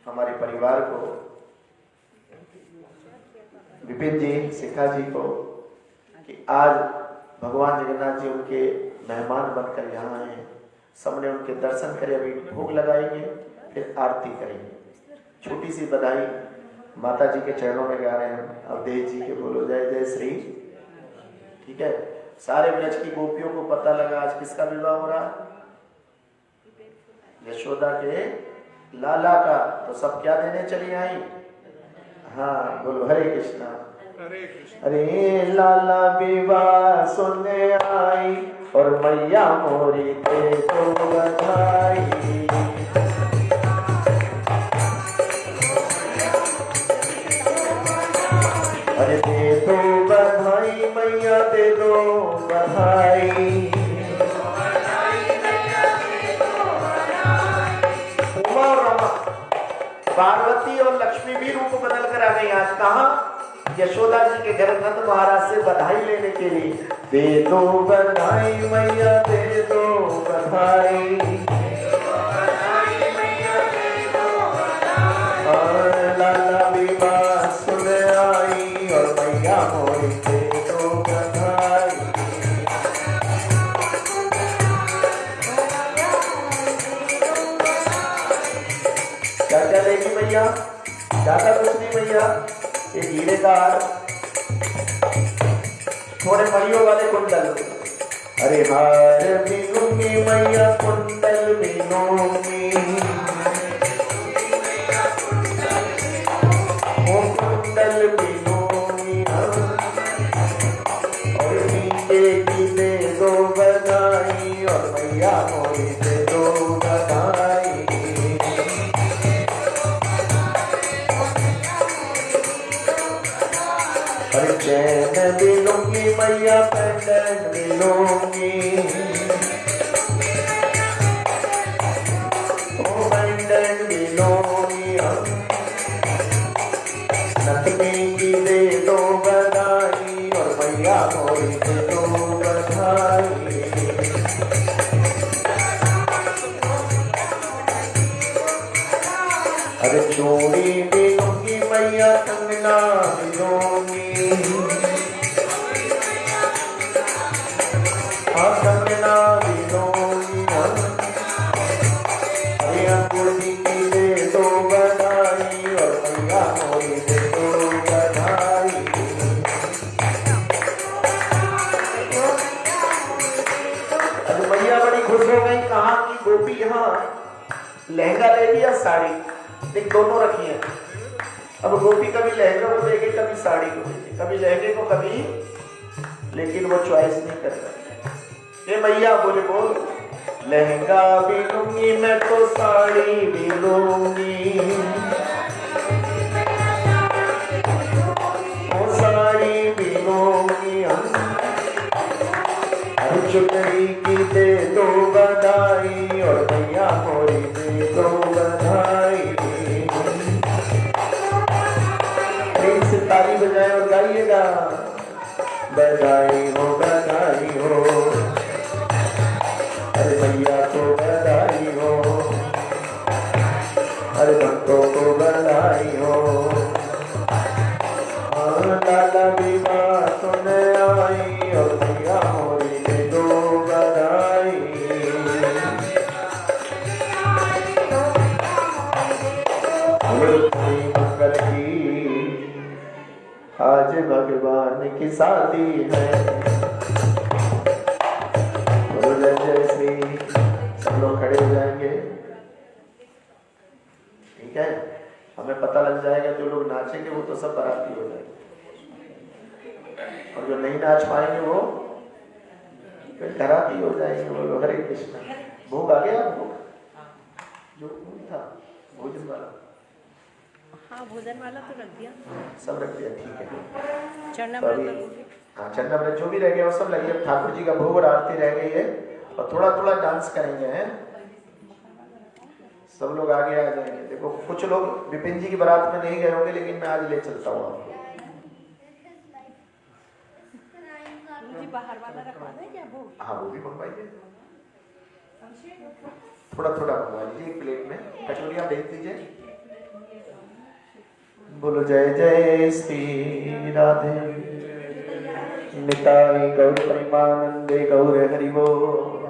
हमारे परिवार को, विपिन जी शिखा जी को, कि आज भगवान जगन्नाथ जी उनके मेहमान बनकर यहाँ आए। सबने उनके दर्शन करे, अभी भोग लगाएंगे फिर आरती करेंगे। छोटी सी बधाई माता जी के चरणों में गा रहे हैं हम अवधेश जी के। बोलो जय जय श्री। ठीक है, सारे ब्रज की गोपियों को पता लगा आज किसका विवाह हो रहा है, यशोदा के लाला का। तो सब क्या देने चली आई? हाँ बोलो हरे कृष्णा। अरे लाला विवाह सुनने आई और मैया मोरी ते तो बधाई। अरे दे दो बधाई मैया, दे दो बधाई। उमा और रमा, पार्वती और लक्ष्मी भी रूप बदल कर आ गई। आज कहाँ? यशोदा जी के घर नंद महाराज से बधाई लेने के लिए। दे दो बधाई मैया, दे दो बधाई। लाला विवाह सुन आई और मैया मोरी दे दो बधाई। क्या क्या लेगी मैया? ज्यादा कुछ नहीं मैया, ये हीरे का थोड़े मड़ियों वाले कुंडल। अरे हार भी लूंगी मैया, कुंडल भी लूंगी। कुंडल भी लूंगी और नीचे की दे दो बधाई और मैया मोरी दे दो बधाई। अरे चैन भी लूंगी मैया, पेंडेंट भी लूंगी। ओ पेंडेंट भी लूंगी। नथनी की दे दो बधाई और मैया मोरी दे दो बधाई। अरे चूड़ी भी लूंगी मैया, कंगना भी लूंगी। हाँ कंगना भी लूंगी। अरे अंगूठी की दे दो बधाई और मैया मोरी दे दो बधाई। अरे मैया बड़ी खुश हो गई। कहाँ की गोपी? यहाँ लहंगा लेगी या साड़ी? देख दोनों रखी है। अब गोपी कभी लहंगा को देगी, कभी साड़ी को देगी, कभी लहंगे को, कभी, लेकिन वो चॉइस नहीं करता। ये मैया बोले बोल, लहंगा भी लूंगी मैं तो साड़ी भी लूंगी। वो साड़ी भी लूंगी। अरे चुनरी की दे दो बधाई और मैया मोरी दे दो बधाई। बजाएं और गाइएगा। बधाई हो बधाई हो, अरे भैया को बधाई हो, अरे भक्तों को बधाई हो। लाला विवाह सुने आई और भैया मोरी के दो बधाई। मंगल की आज भगवान की शादी है। जय जय श्री। सब लोग खड़े हो जाएंगे, ठीक है। हमें पता लग जाएगा जो लोग नाचेंगे वो तो सब बाराती हो जाएंगे, और जो नहीं नाच पाएंगे वो फिर डराती हो जाएंगे। बोलो हरे कृष्ण। भोग आ गया? भोग जो था भोजन वाला, हाँ भोजन वाला तो रख दिया, सब रख दिया, ठीक है। चरणामृत, हाँ चरणामृत जो भी रह गया वो सब लग गया। ठाकुर जी का भोग और आरती रह गई है, और थोड़ा थोड़ा डांस करेंगे हैं। सब लोग आगे आ जाएंगे। देखो कुछ लोग विपिन जी की बारात में नहीं गए होंगे, लेकिन मैं आज ले चलता हूँ आपको। जी बाहर वाला रखवा दें क्या भोग? हाँ वो भी मंगवाइए, थोड़ा थोड़ा मंगवा लीजिए एक प्लेट में। कटोरियाँ भेज दीजिए। बोलो जय जय श्री राधे निताई गौर प्रेमानंदे गौर हरि बोल।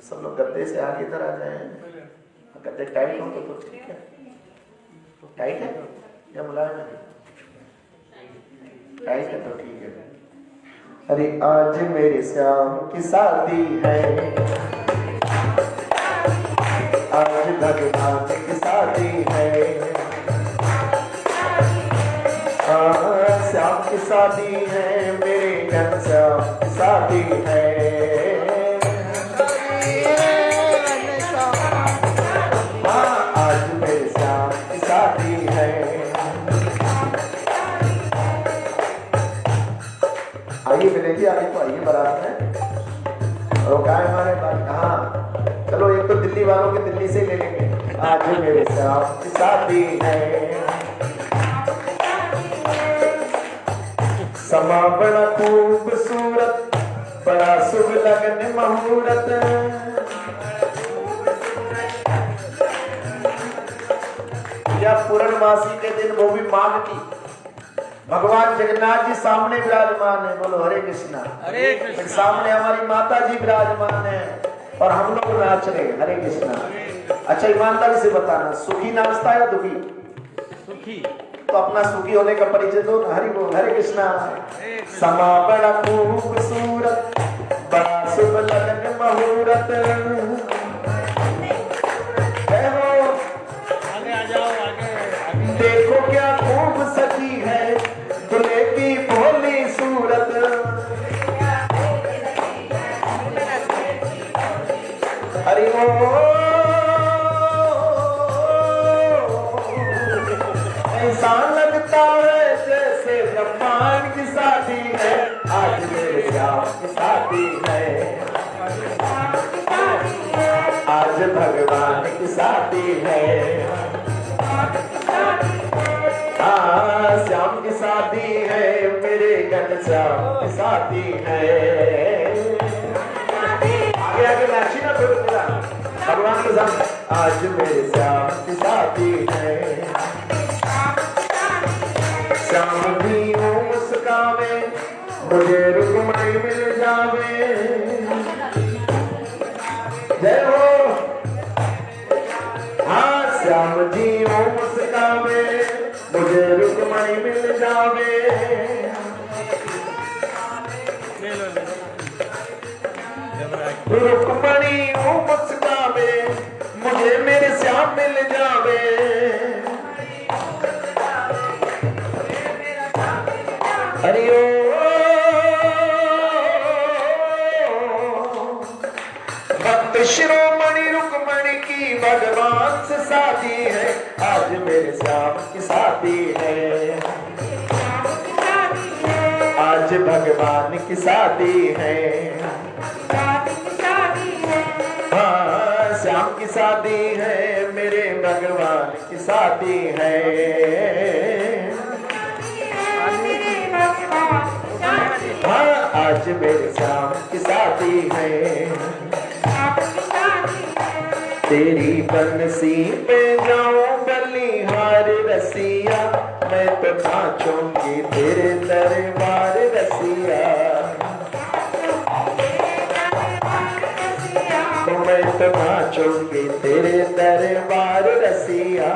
सब लोग गद्दे से आगे इधर आ जाए। गद्दे टाइट हो तो ठीक है। टाइट है या मुलायम है? टाइट है तो ठीक है। अरे आज मेरे श्याम की शादी है, आज भगवान की शादी है। श्याम की शादी है, मेरे घन श्याम की शादी है। आज मेरे श्याम की शादी है। आइए मिलेगी, आगे तो आइए बारात में। रोका है हमारे बात। हाँ चलो, एक तो दिल्ली वालों के दिल्ली से ले लेंगे। आज मेरे श्याम की शादी है, समा बड़ा खूबसूरत, बड़ा शुभ लगन मुहूर्त। या पूर्णमासी के दिन, वो भी माघ की, भगवान जगन्नाथ जी सामने विराजमान है। बोलो हरे कृष्णा। हरे कृष्णा। सामने हमारी माता जी विराजमान है और हम लोग नाच रहे। हरे कृष्णा। अच्छा ईमानदारी से बताना, सुखी नाचता है या दुखी? सुखी। तो अपना सुखी होने का परिचय दो ना। हरि बोल हरे कृष्णा। समा बड़ा खूबसूरत, बड़ा शुभ लगन मुहूर्त। आगे आ जाओ, आगे। देखो क्या खूब सजी है दुल्हे की भोली सूरत। हरि ऐसा लगता है जैसे ब्रह्मांड की शादी है। आज मेरे श्याम की शादी है, आज भगवान की शादी है। हाँ श्याम की शादी है, मेरे घन श्याम की शादी है। आगे आगे नाची ना फिर पूरा भगवान के साथ। आज मेरे श्याम की शादी है, श्याम भी हो मुस्कावे, मुझे रुक्मणी मिल जावे। जय हो। हाँ श्याम जी हो मुस्कावे, मुझे रुक्मणी मिल जावे। रुक्मणी हो मुस्कावे, मुझे मेरे श्याम मिल जावे। हरि भक्त शिरोमणि रुक्मणी की भगवान से शादी है। आज मेरे श्याम की शादी है, आज भगवान की शादी है। हाँ श्याम की शादी है, मेरे भगवान की शादी है। हाँ आज मेरे श्याम की शादी है। तेरी बंसी पे जाऊं बलिहार रसिया, मैं तो नाचूंगी तेरे दरबार रसिया। तो मैं तो नाचूंगी तेरे दरबार रसिया।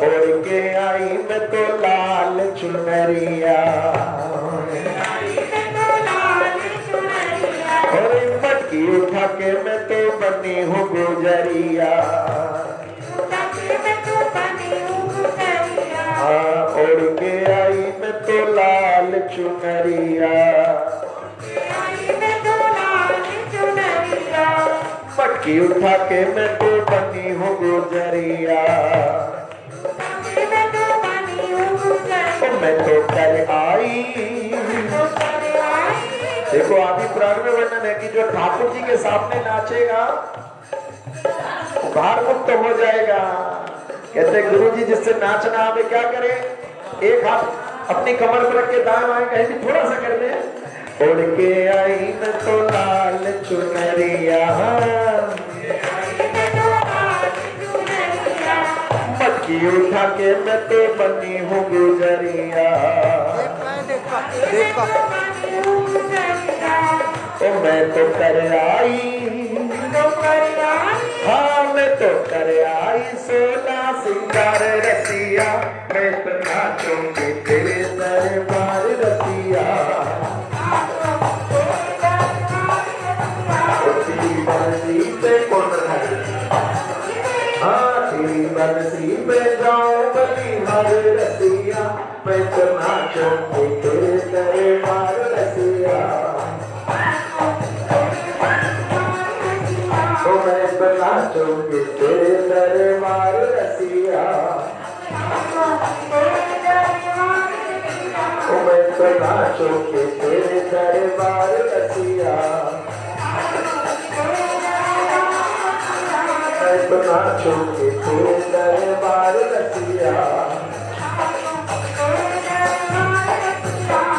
ओढ़ के आई मैं तो लाल चुनरिया, और मटकी उठा के मैं तो बनी हूँ गुजरिया। ओढ़ के आई मैं तो लाल चुनरिया, मटकी उठा के मैं तो बनी हूँ गुजरिया। मैं तो कर आई। देखो आदि पुराण में वर्णन है कि जो ठाकुर जी के सामने नाचेगा वो भार मुक्त हो जाएगा। कहते गुरु जी जिससे नाचना आवे क्या करे, एक हाथ अपनी कमर पर रख के दाएं बाएं कहीं भी थोड़ा सा कर ले। उड़ के आई मैं तो लाल चुनरिया, मटकी उठा के मैं तो बनी हूँ गुजरिया। तो मैं तो कर आई, हाँ मैं तो कर आई सोना सिंगार रसिया, मैं तो नाचूंगी तेरे दरबार रसिया। तेरी बंसी पे कौन है, हाँ तेरी बंसी पे जाऊं बलिहार रसिया, मैं तो नाचूंगी तेरे दरबार रसिया। तो मैं तो नाचूंगी तेरे दरबार रसिया। तो मैं तो नाचूंगी तेरे दरबार रसिया। मैं तो नाचूंगी तेरे दरबार रसिया।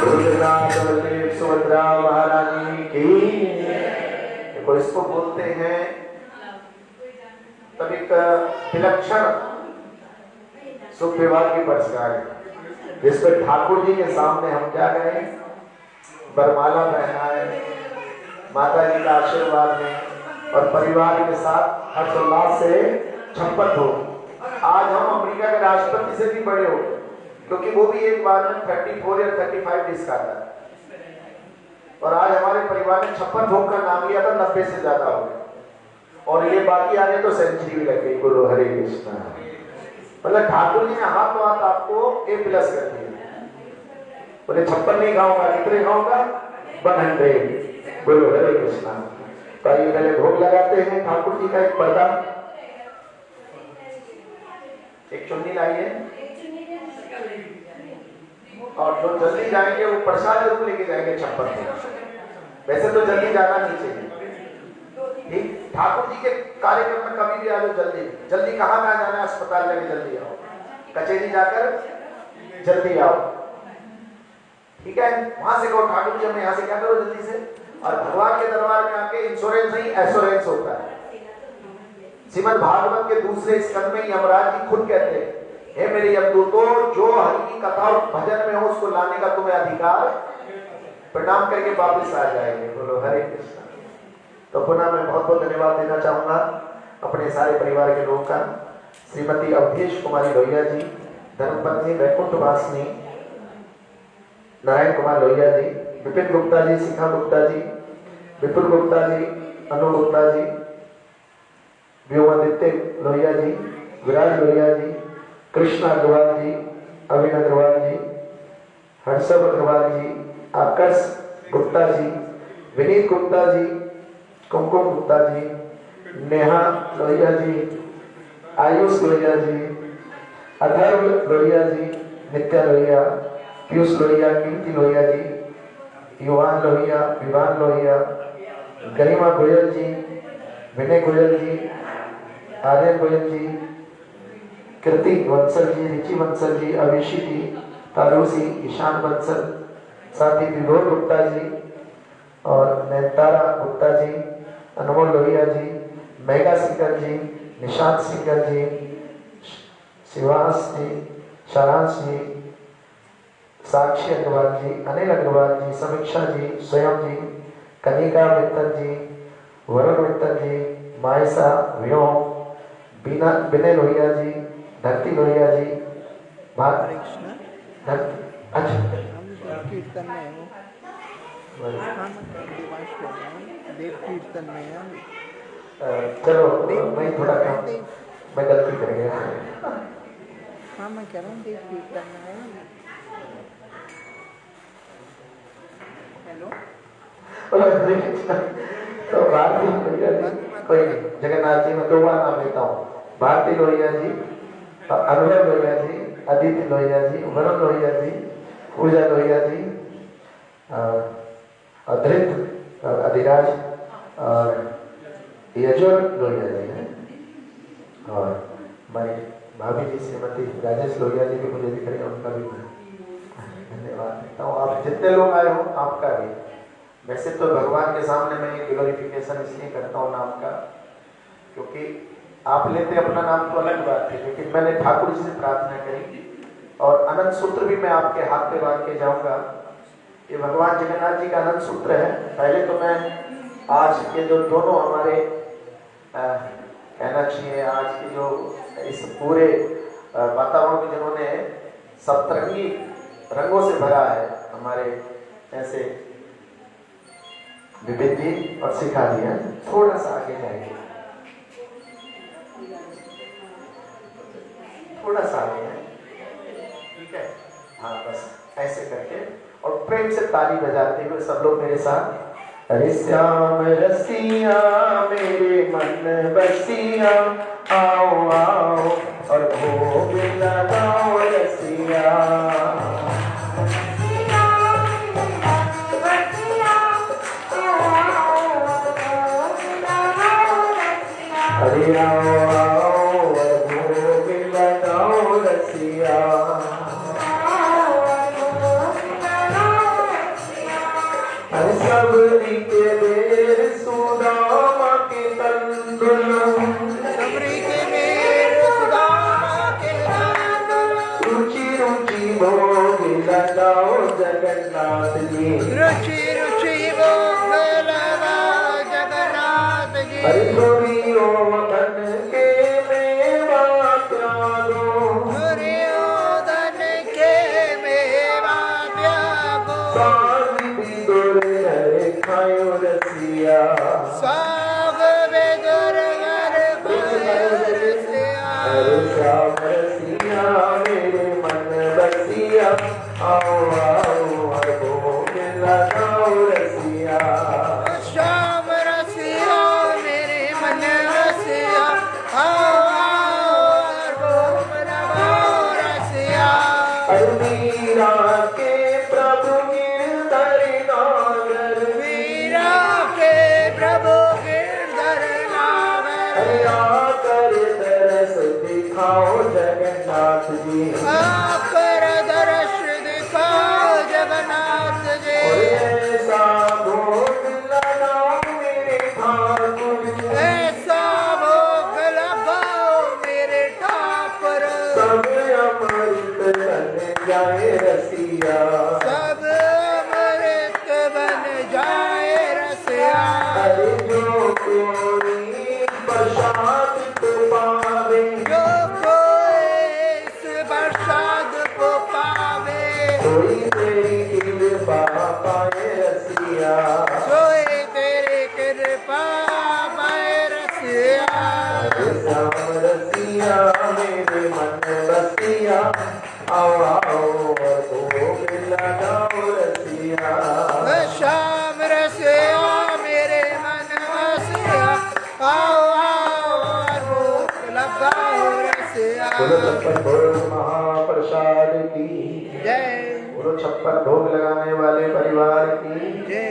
रुद्रनाथ बलदेव सुभद्रा महारानी की। देखो इसको बोलते हैं तब एक विलक्षण सुख विवाह की वर्षगांठ, जिसपे ठाकुर जी के सामने हम क्या गए, बरमाला पहनाए माता जी का आशीर्वाद में और परिवार के साथ हर्षोल्लास से छप्पन हो। आज हम अमेरिका के राष्ट्रपति से भी बड़े हो, क्योंकि वो भी एक बार में 34 या 35 डिश खाता है, और आज हमारे परिवार ने 56 भोग का नाम लिया था, 90 से ज्यादा हो गए, और ये बाकी आने तो सेंचुरी भी लग गई। बोलो हरे कृष्णा। मतलब ठाकुर जी ने हाथ आपको A+ कर दिया। बोले 56 नहीं खाऊंगा, कितने खाऊंगा, 100। बोलो हरे कृष्णा। तो आइए पहले भोग लगाते हैं ठाकुर जी का। एक पर्दा, एक चुन्नी लाइए, और जो जल्दी जाएंगे वो प्रसाद जरूर लेके जाएंगे 56। वैसे तो जल्दी जाना नहीं चाहिए, ठीक। ठाकुर जी के कार्यक्रम में कभी भी आ जाओ जल्दी। जल्दी कहाँ जाना है, अस्पताल जाके जल्दी आओ, कचहरी जाकर जल्दी आओ, ठीक है। वहां से कहो ठाकुर जी हमें यहाँ से क्या करो जल्दी से। और भगवान के दरबार में आके इंश्योरेंस नहीं एश्योरेंस होता है। श्रीमद् भागवत के दूसरे स्कंद में यमराज जी खुद कहते हैं, हे मेरे यमदूतों, जो हरि की कथा और भजन में हो उसको लाने का तुम्हें अधिकार, प्रणाम करके वापस आ जाएंगे। बोलो हरे कृष्णा। तो पुनः मैं बहुत बहुत धन्यवाद देना चाहूंगा अपने सारे परिवार के लोगों का। श्रीमती अवधेश कुमारी लोहिया जी, धर्मपत्नी वैकुंठ वासिनी नारायण कुमार लोहिया जी, विपिन गुप्ता जी, शिखा गुप्ता जी, विपुल गुप्ता जी, अनु गुप्ता जी, व्योमादित्य लोहिया जी, विराज लोहिया जी, कृष्ण अग्रवाल जी, अविन अग्रवाल जी, हर्षव अग्रवाल जी, आकर्ष गुप्ता जी, विनीत गुप्ता जी, कुमकुम गुप्ता जी, नेहा लोहिया जी, आयुष लोहिया जी, अधर्व लोहिया जी, नित्या लोहिया, पीयूष लोहिया, कीर्ति लोहिया जी, युवान लोहिया, विवान लोहिया, गरिमा गोयल जी, विनय गोयल जी, आर्यन गोयल जी, कृति बंसल जी, रिची बंसल जी, अभिषी जी, तारूसी, ईशान बंसल, साथ ही विभोर गुप्ता जी और नैतारा गुप्ता जी, अनमोल लोहिया जी, मेगा सिंगर जी, निशांत सिंगर जी, शिवांश जी, शारांश जी, साक्षी अग्रवाल जी, अनिल अग्रवाल जी, समीक्षा जी, स्वयं जी, कनिका मित्तल जी, वरुण मित्तल जी, मायसा व्योम, बीना विनय लोहिया जी, धरती लोहिया जी, हरे कृष्ण। अच्छा हम देव कीर्तन में हो, हम दिवाश कर रहे हैं, देव कीर्तन में है। चलो मैं थोड़ा काम, मैं गलती कर गया। हाँ मैं कह रहा हूँ देव कीर्तन में है। हेलो तो भारती लोहिया जी, कोई नहीं, जगन्नाथ जी मैं दो बार नाम लेता हूँ, भारती लोहिया जी, अनुभव लोहिया जी, अदिति लोहिया जी, वरुण लोहिया जी, पूजा लोहिया जी, अधृत अधिराज और यजोर लोहिया जी हैं, और हमारी भाभी जी श्रीमती राजेश लोहिया जी भी मुझे दिख रही है, उनका भी धन्यवाद देता हूँ। आप जितने लोग आए हो आपका भी, वैसे तो भगवान के सामने मैं ग्लोरिफिकेशन इसलिए करता हूँ नाम का, क्योंकि आप लेते अपना नाम तो अलग बात है, लेकिन मैंने ठाकुर जी से प्रार्थना करी और अनंत सूत्र भी मैं आपके हाथ पे बांध के जाऊंगा। ये भगवान जगन्नाथ जी का अनंत सूत्र है। पहले तो मैं आज के जो दोनों हमारे कहना चाहिए, आज की जो इस पूरे वातावरण को जिन्होंने सप्तरंगी रंगों से भरा है, हमारे ऐसे विपिन जी और सिखा दिया, थोड़ा सा आगे जाएंगे, थोड़ा सा आगे है, ठीक है, हाँ बस ऐसे करके और प्रेम से ताली बजाते हुए सब लोग मेरे साथ। अरे श्याम रसिया मेरे मन बसिया, आओ आओ और भोग लगाओ रसिया। अरे आओ आओ और भोग लगाओ रसिया। अरे सबरी के बेर सुदामा के तंदुल, सबरी के बेर सुदामा के तंदुल, रुचि रुचि भोग लगाओ जगन्नाथ जी, रुचि रुचि भोग लगाओ जगन्नाथ जी। अरे छोड़ियो धन के मेवा त्यागो, दुर्योधन के मेवा त्यागो, सावित्री दुर्धर खायो रसिया। साग बेदर घर खायो रसिया। अरे श्याम रसिया मेरे मन बसिया, आओ आओ और भोग लगाओ रसिया। श्याम रसिया मेरे मन रसिया, आओ आओ और भोग लगाओ रसिया। अरे मीरा के प्रभु गिरधर नागर, वीरा के प्रभु गिरधर नागर, अरे आकर दरस दिखाओ जगन्नाथ जी, आकर दर्श दिखाओ जगन्नाथ जी। और ऐसा भोग लगाओ मेरे ठाकुर, ऐसा भोग लगाओ मेरे ठाकुर, सब अमृत बन जाए रसिया। सब अमृत बन जाए रसिया। अरे जो कोई प्रसाद को पावे, जो कोई इस प्रसाद को पावे, कोई तेरी कृपा पाए रसिया। सोए तेरी कृपा पाए रसिया। अरे श्याम रसिया मेरे मन बसिया, आओ आओ और भोग लगाओ रसिया। श्याम रसिया मेरे मन रसिया, आओ आओ और भोग लगाओ रसिया। बोलो छप्पन भोग महाप्रसाद की जय बोलो, छप्पन भोग लगाने वाले परिवार की जय।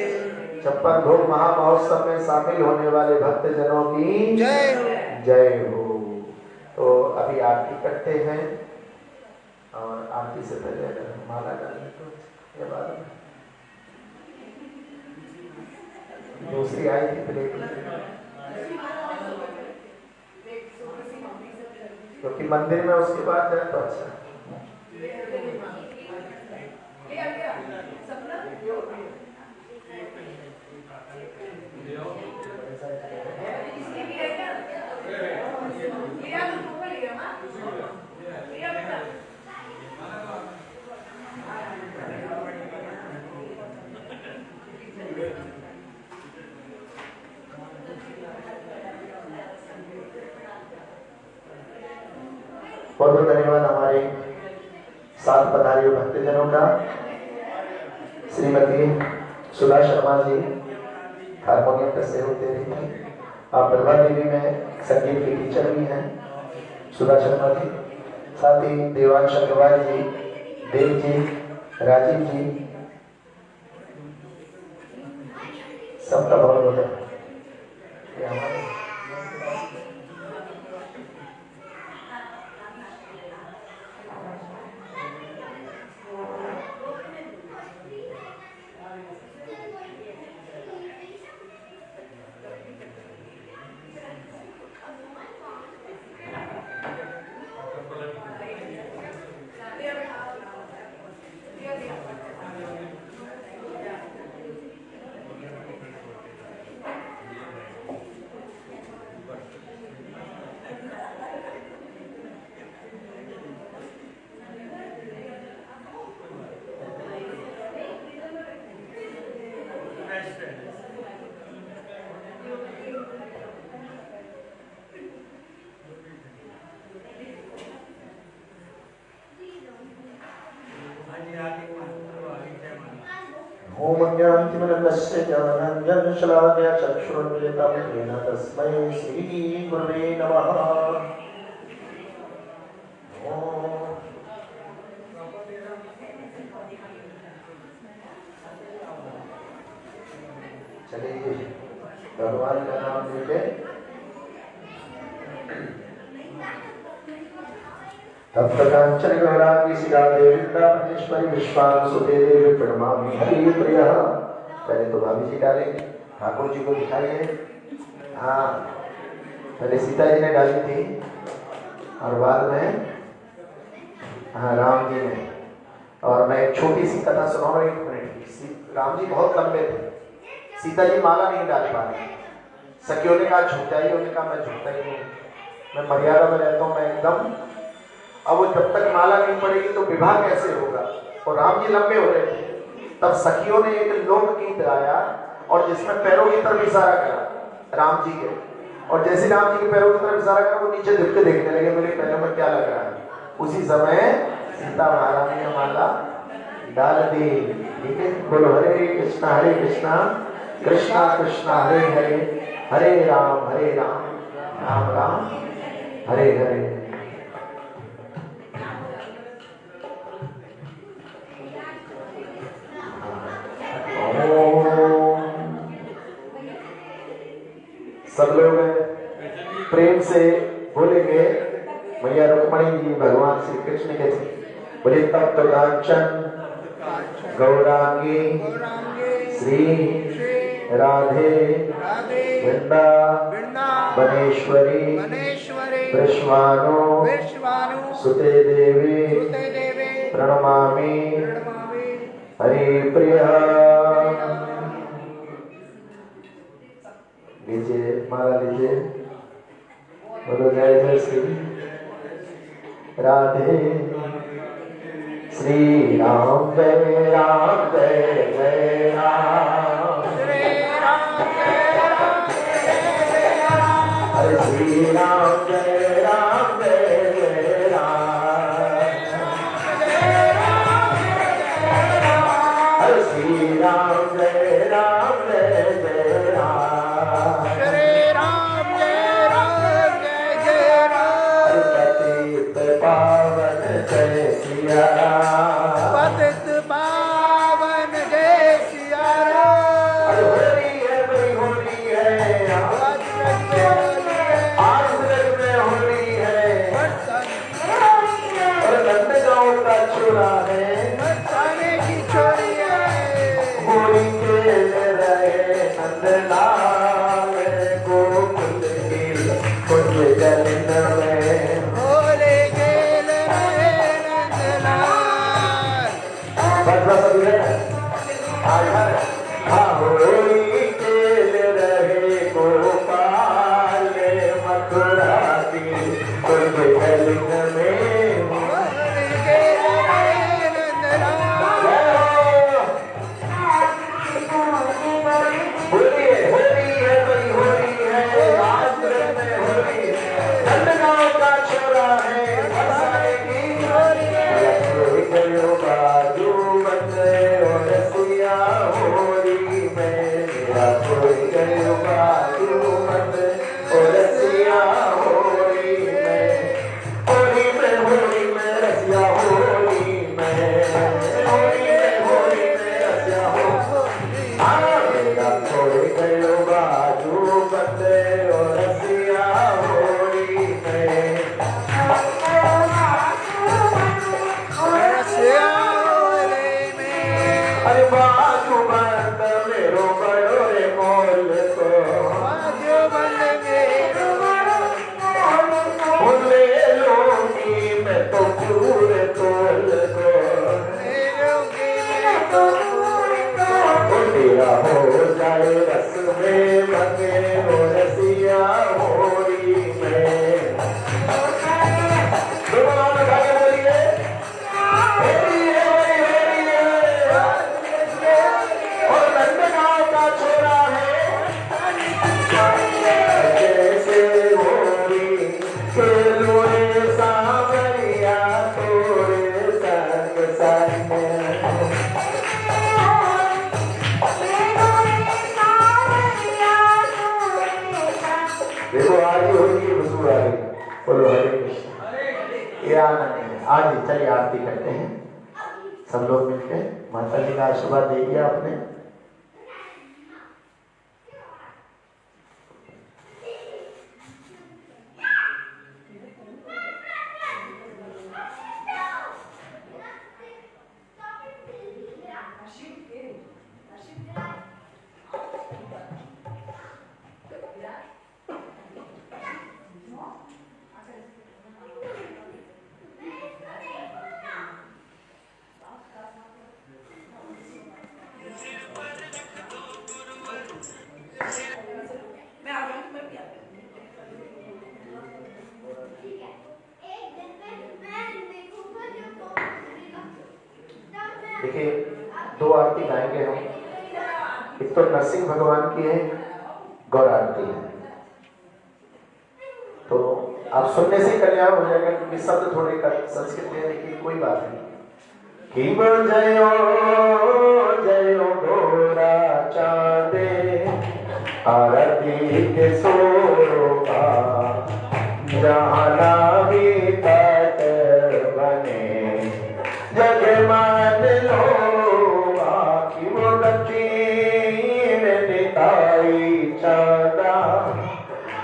56 भोग महामहोत्सव में शामिल होने वाले भक्तजनों की जय हो। जय हो। तो अभी आरती करते हैं और आरती से पहले अगर माला डालें तो ये बाद में दूसरी आई थी प्लेट क्योंकि मंदिर में उसके बाद जाए तो अच्छा। बहुत बहुत धन्यवाद हमारे साथ पधारे भक्तजनों का। श्रीमती सुधा शर्मा जी हारमोनियम का सहयोग दे रही थी। आप प्रभा देवी में संगीत की टीचर भी हैं सुधा शर्मा जी। साथ ही देवांश अग्रवाल जी, देव जी, राजीव जी, सबका बहुत बहुत धन्यवाद। ओमज्ञानतिमिरन्दस्य ज्ञानाञ्जनशलाकया चक्षुरुन्मिलितं येन तस्मै श्रीगुरुवे नमः। चलिए भगवान का नाम लेके तप्त कांचन गौरांगी सीता देवी वृंदावनेश्वरी विश्वानुसुते देवी प्रणमामि हरि प्रिया। पहले तो भाभी जी डालेंगे, ठाकुर जी को दिखाइए। हाँ, पहले सीता जी ने डाली थी और बाद में हाँ राम जी ने। और मैं एक छोटी सी कथा सुनाऊंगा, 1 मिनट। राम जी बहुत लंबे थे, सीता जी माला नहीं डाल पा रही। सखियों ने कहा झुक जाइए, उन्होंने कहा मैं झुकता ही नहीं, मैं मर्यादा में रहता हूँ, मैं एकदम। अब वो जब तक माला नहीं पड़ेगी तो विवाह कैसे होगा। और राम जी लंबे हो रहे थे, तब सखियों ने एक लोकगीत गाया और जिसमें पैरों की तरफ इशारा करा राम जी के। और जैसे राम जी के पैरों की तरफ इशारा करा वो नीचे झुक के देखने लगे, मेरे पैरों में क्या लग रहा है। उसी समय सीता महारानी ने माला डाल दी। ठीक है, बोलो हरे कृष्णा कृष्णा कृष्णा हरे हरे, हरे राम राम राम हरे हरे। सब लोग प्रेम से बोलेंगे मैया रुक्मणी जी भगवान श्री कृष्ण के बोले तप्त कांचन गौरांगी श्री राधे वृंदावनेश्वरी वृषभानु सुते देवी प्रणमामि हरि प्रिया। लीजिए माला लीजिए, बोलो जय जय श्री राधे श्री राम जय राम जय जय राम हरे श्री राम जय राम जय जय राम हरे श्री राम जय राम जय जय राम पावन जय सिया राम, पतित पावन जय सिया राम। के कलिंग में देखो आज ही होगी वसूल आ गई। बोलो हरे कृष्ण। ये आना नहीं है। आज ही चलिए आरती करते हैं सब लोग मिलकर। माता जी का आशीर्वाद दे दिया आपने। देखिए दो आरती गाएंगे हम। एक तो नरसिंह भगवान की है, गौर आरती है। तो आप सुनने से कल्याण हो जाएगा क्योंकि शब्द थोड़े संस्कृत में, लेकिन कोई बात नहीं। कि जयो जयो गोरा चांदे आरती के सोगा जहाना भी तट बने जग मान लो कि वो दक्षिण निताई चांदा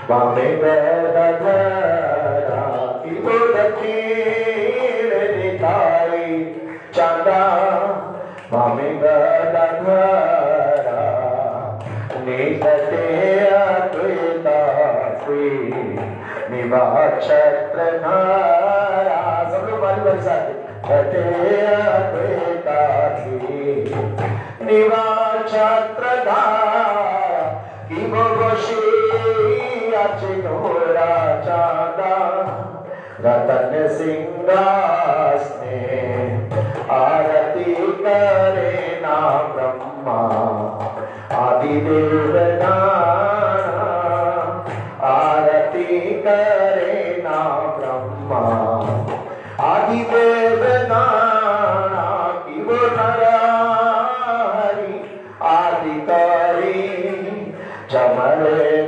बामे गधरा कि वो दक्षिण निताई चांदा बामे गधरा निकटे अद्वैता निवाक्षत्र नारा। सब लोग बारी बारी साथ निवाक्षत्र धारा कि वो चिनोरा चांदा रतन सिंहासने आरती करे ना ब्रह्मा आदिदेव नाना आरती करे ना ब्रह्मा आदिदेव नाना कि वो नरहरि आदि करी चमर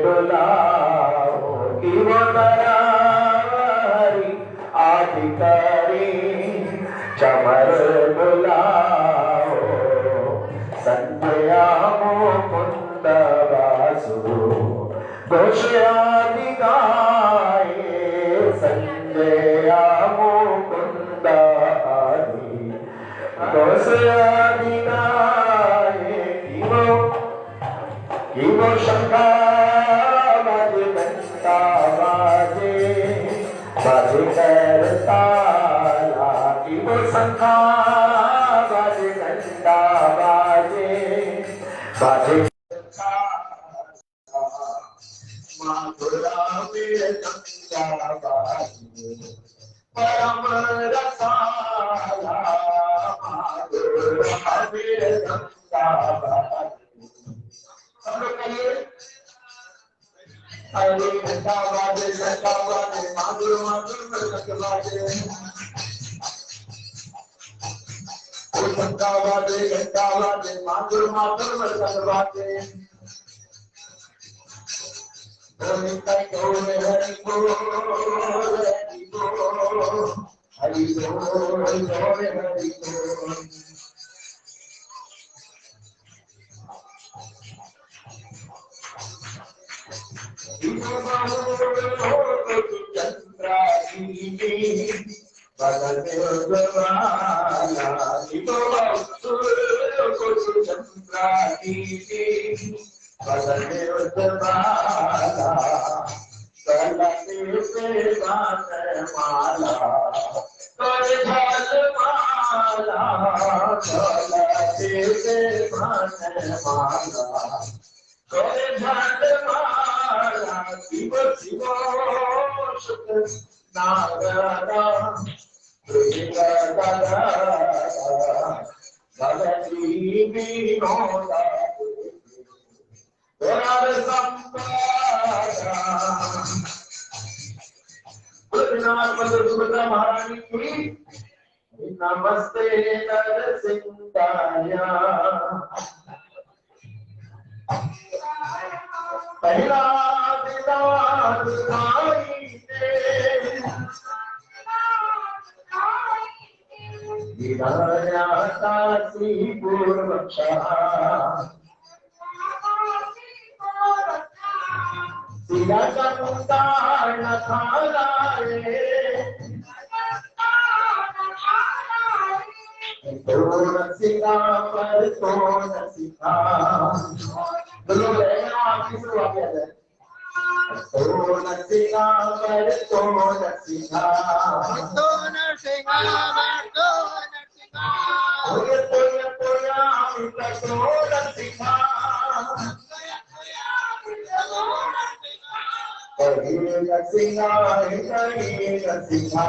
बुलाओ कि वो नरहरि आदि करी चमर बुलाओ संजया मुकुंद वासु घोषयादि गाये संजया मुकुंद आदि घोषयादि गाये कि वो शंखा बाजे घंटा बाजे बाजे करताला कि वो शंखा बाजे घंटा बाजे बाजे माधुरा में गंगा बाजे परम रसाला माधुर हरे हम लोग कहिए हरे घंटा बाजे माधुर माधुर घंटा बाजे माधुर माधुर घंटा बाजे हरि बोल हरि बोल हरि बोल हरि बोल शिव शिव नारायण भगती विनोदा सुभद्रा महारानी की नमस्ते नरसिंहाया पहला दीदार भाई दीदारा काशी पूर्वक्षा सिया चंदा न खालाए तो नसीहा पर तो नसीहा बोलो बहनों आपकी शुरुआत है तो नसीहा पर तो नसीहा तो नसीहा ओए तोया तोया अमृत तो नसीहा कहीं नसीहा कहीं नसीहा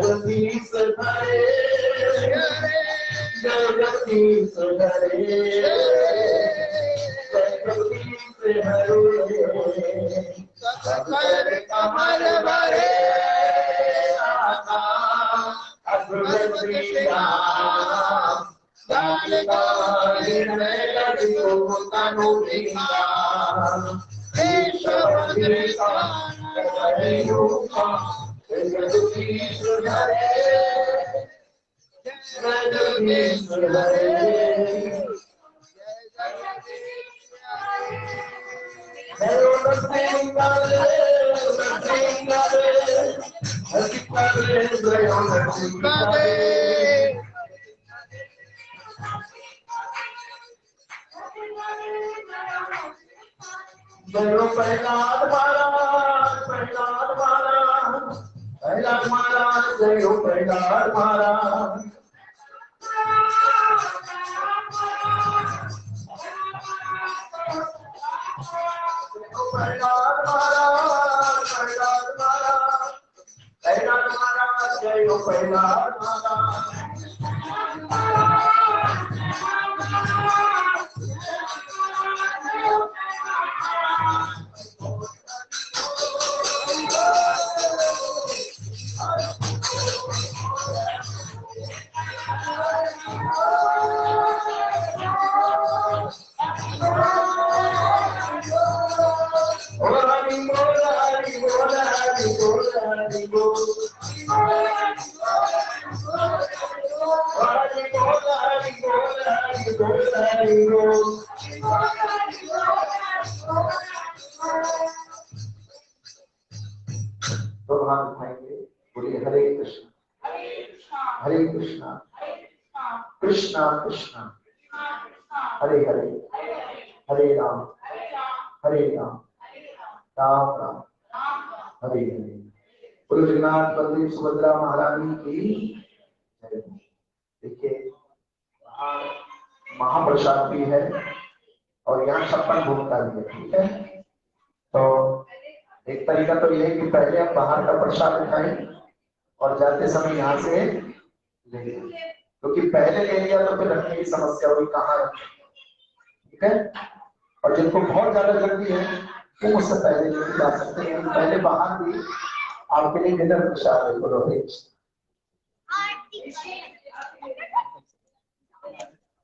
जगदीश हरे जगदीश हरे जगदीश हरे सकल कमल भरे अद्भुत श्री राम तनु जगदीश हरे जगदीश हरे प्रहलाद महाराज प्रहलाद महाराज प्रहलाद महाराज जय हो प्रहलाद महाराज प्रहलाद महाराज प्रहलाद महाराज प्रहलाद महाराज जय हो प्रहलाद महाराज तो हाथ उठाएंगे बोलिए हरे कृष्णा हरे कृष्णा कृष्णा कृष्णा हरे हरे हरे राम राम राम हरे हरे। बोलो जगन्नाथ बलदेव सुभद्रा महारानी की जय। देखिए वहाँ महाप्रसाद भी है और यहाँ 56 भोग का भी है, ठीक है। तो एक तरीका तो ये है कि पहले आप बाहर का प्रसाद खाएं और जाते समय यहाँ से ले लें, क्योंकि पहले ले लिया तो फिर रखने की समस्या हुई, कहाँ रखें, ठीक है। और जिनको बहुत ज्यादा जल्दी है वो मुझसे पहले नहीं जा सकते, लेकिन पहले बाहर भी आपके लिए डिनर प्रसाद है। बोलो हरे कृष्ण।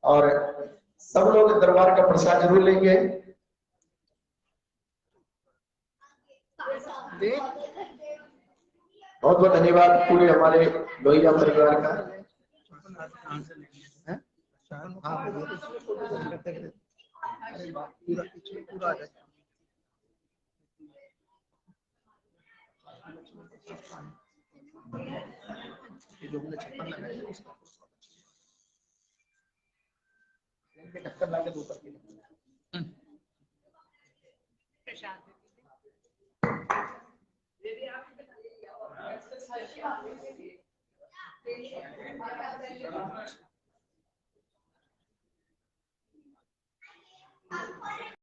और सब लोग दरबार का प्रसाद जरूर लेंगे। बहुत बहुत धन्यवाद पूरे हमारे लोहिया परिवार का। टक्कर ला के दो प्रसाद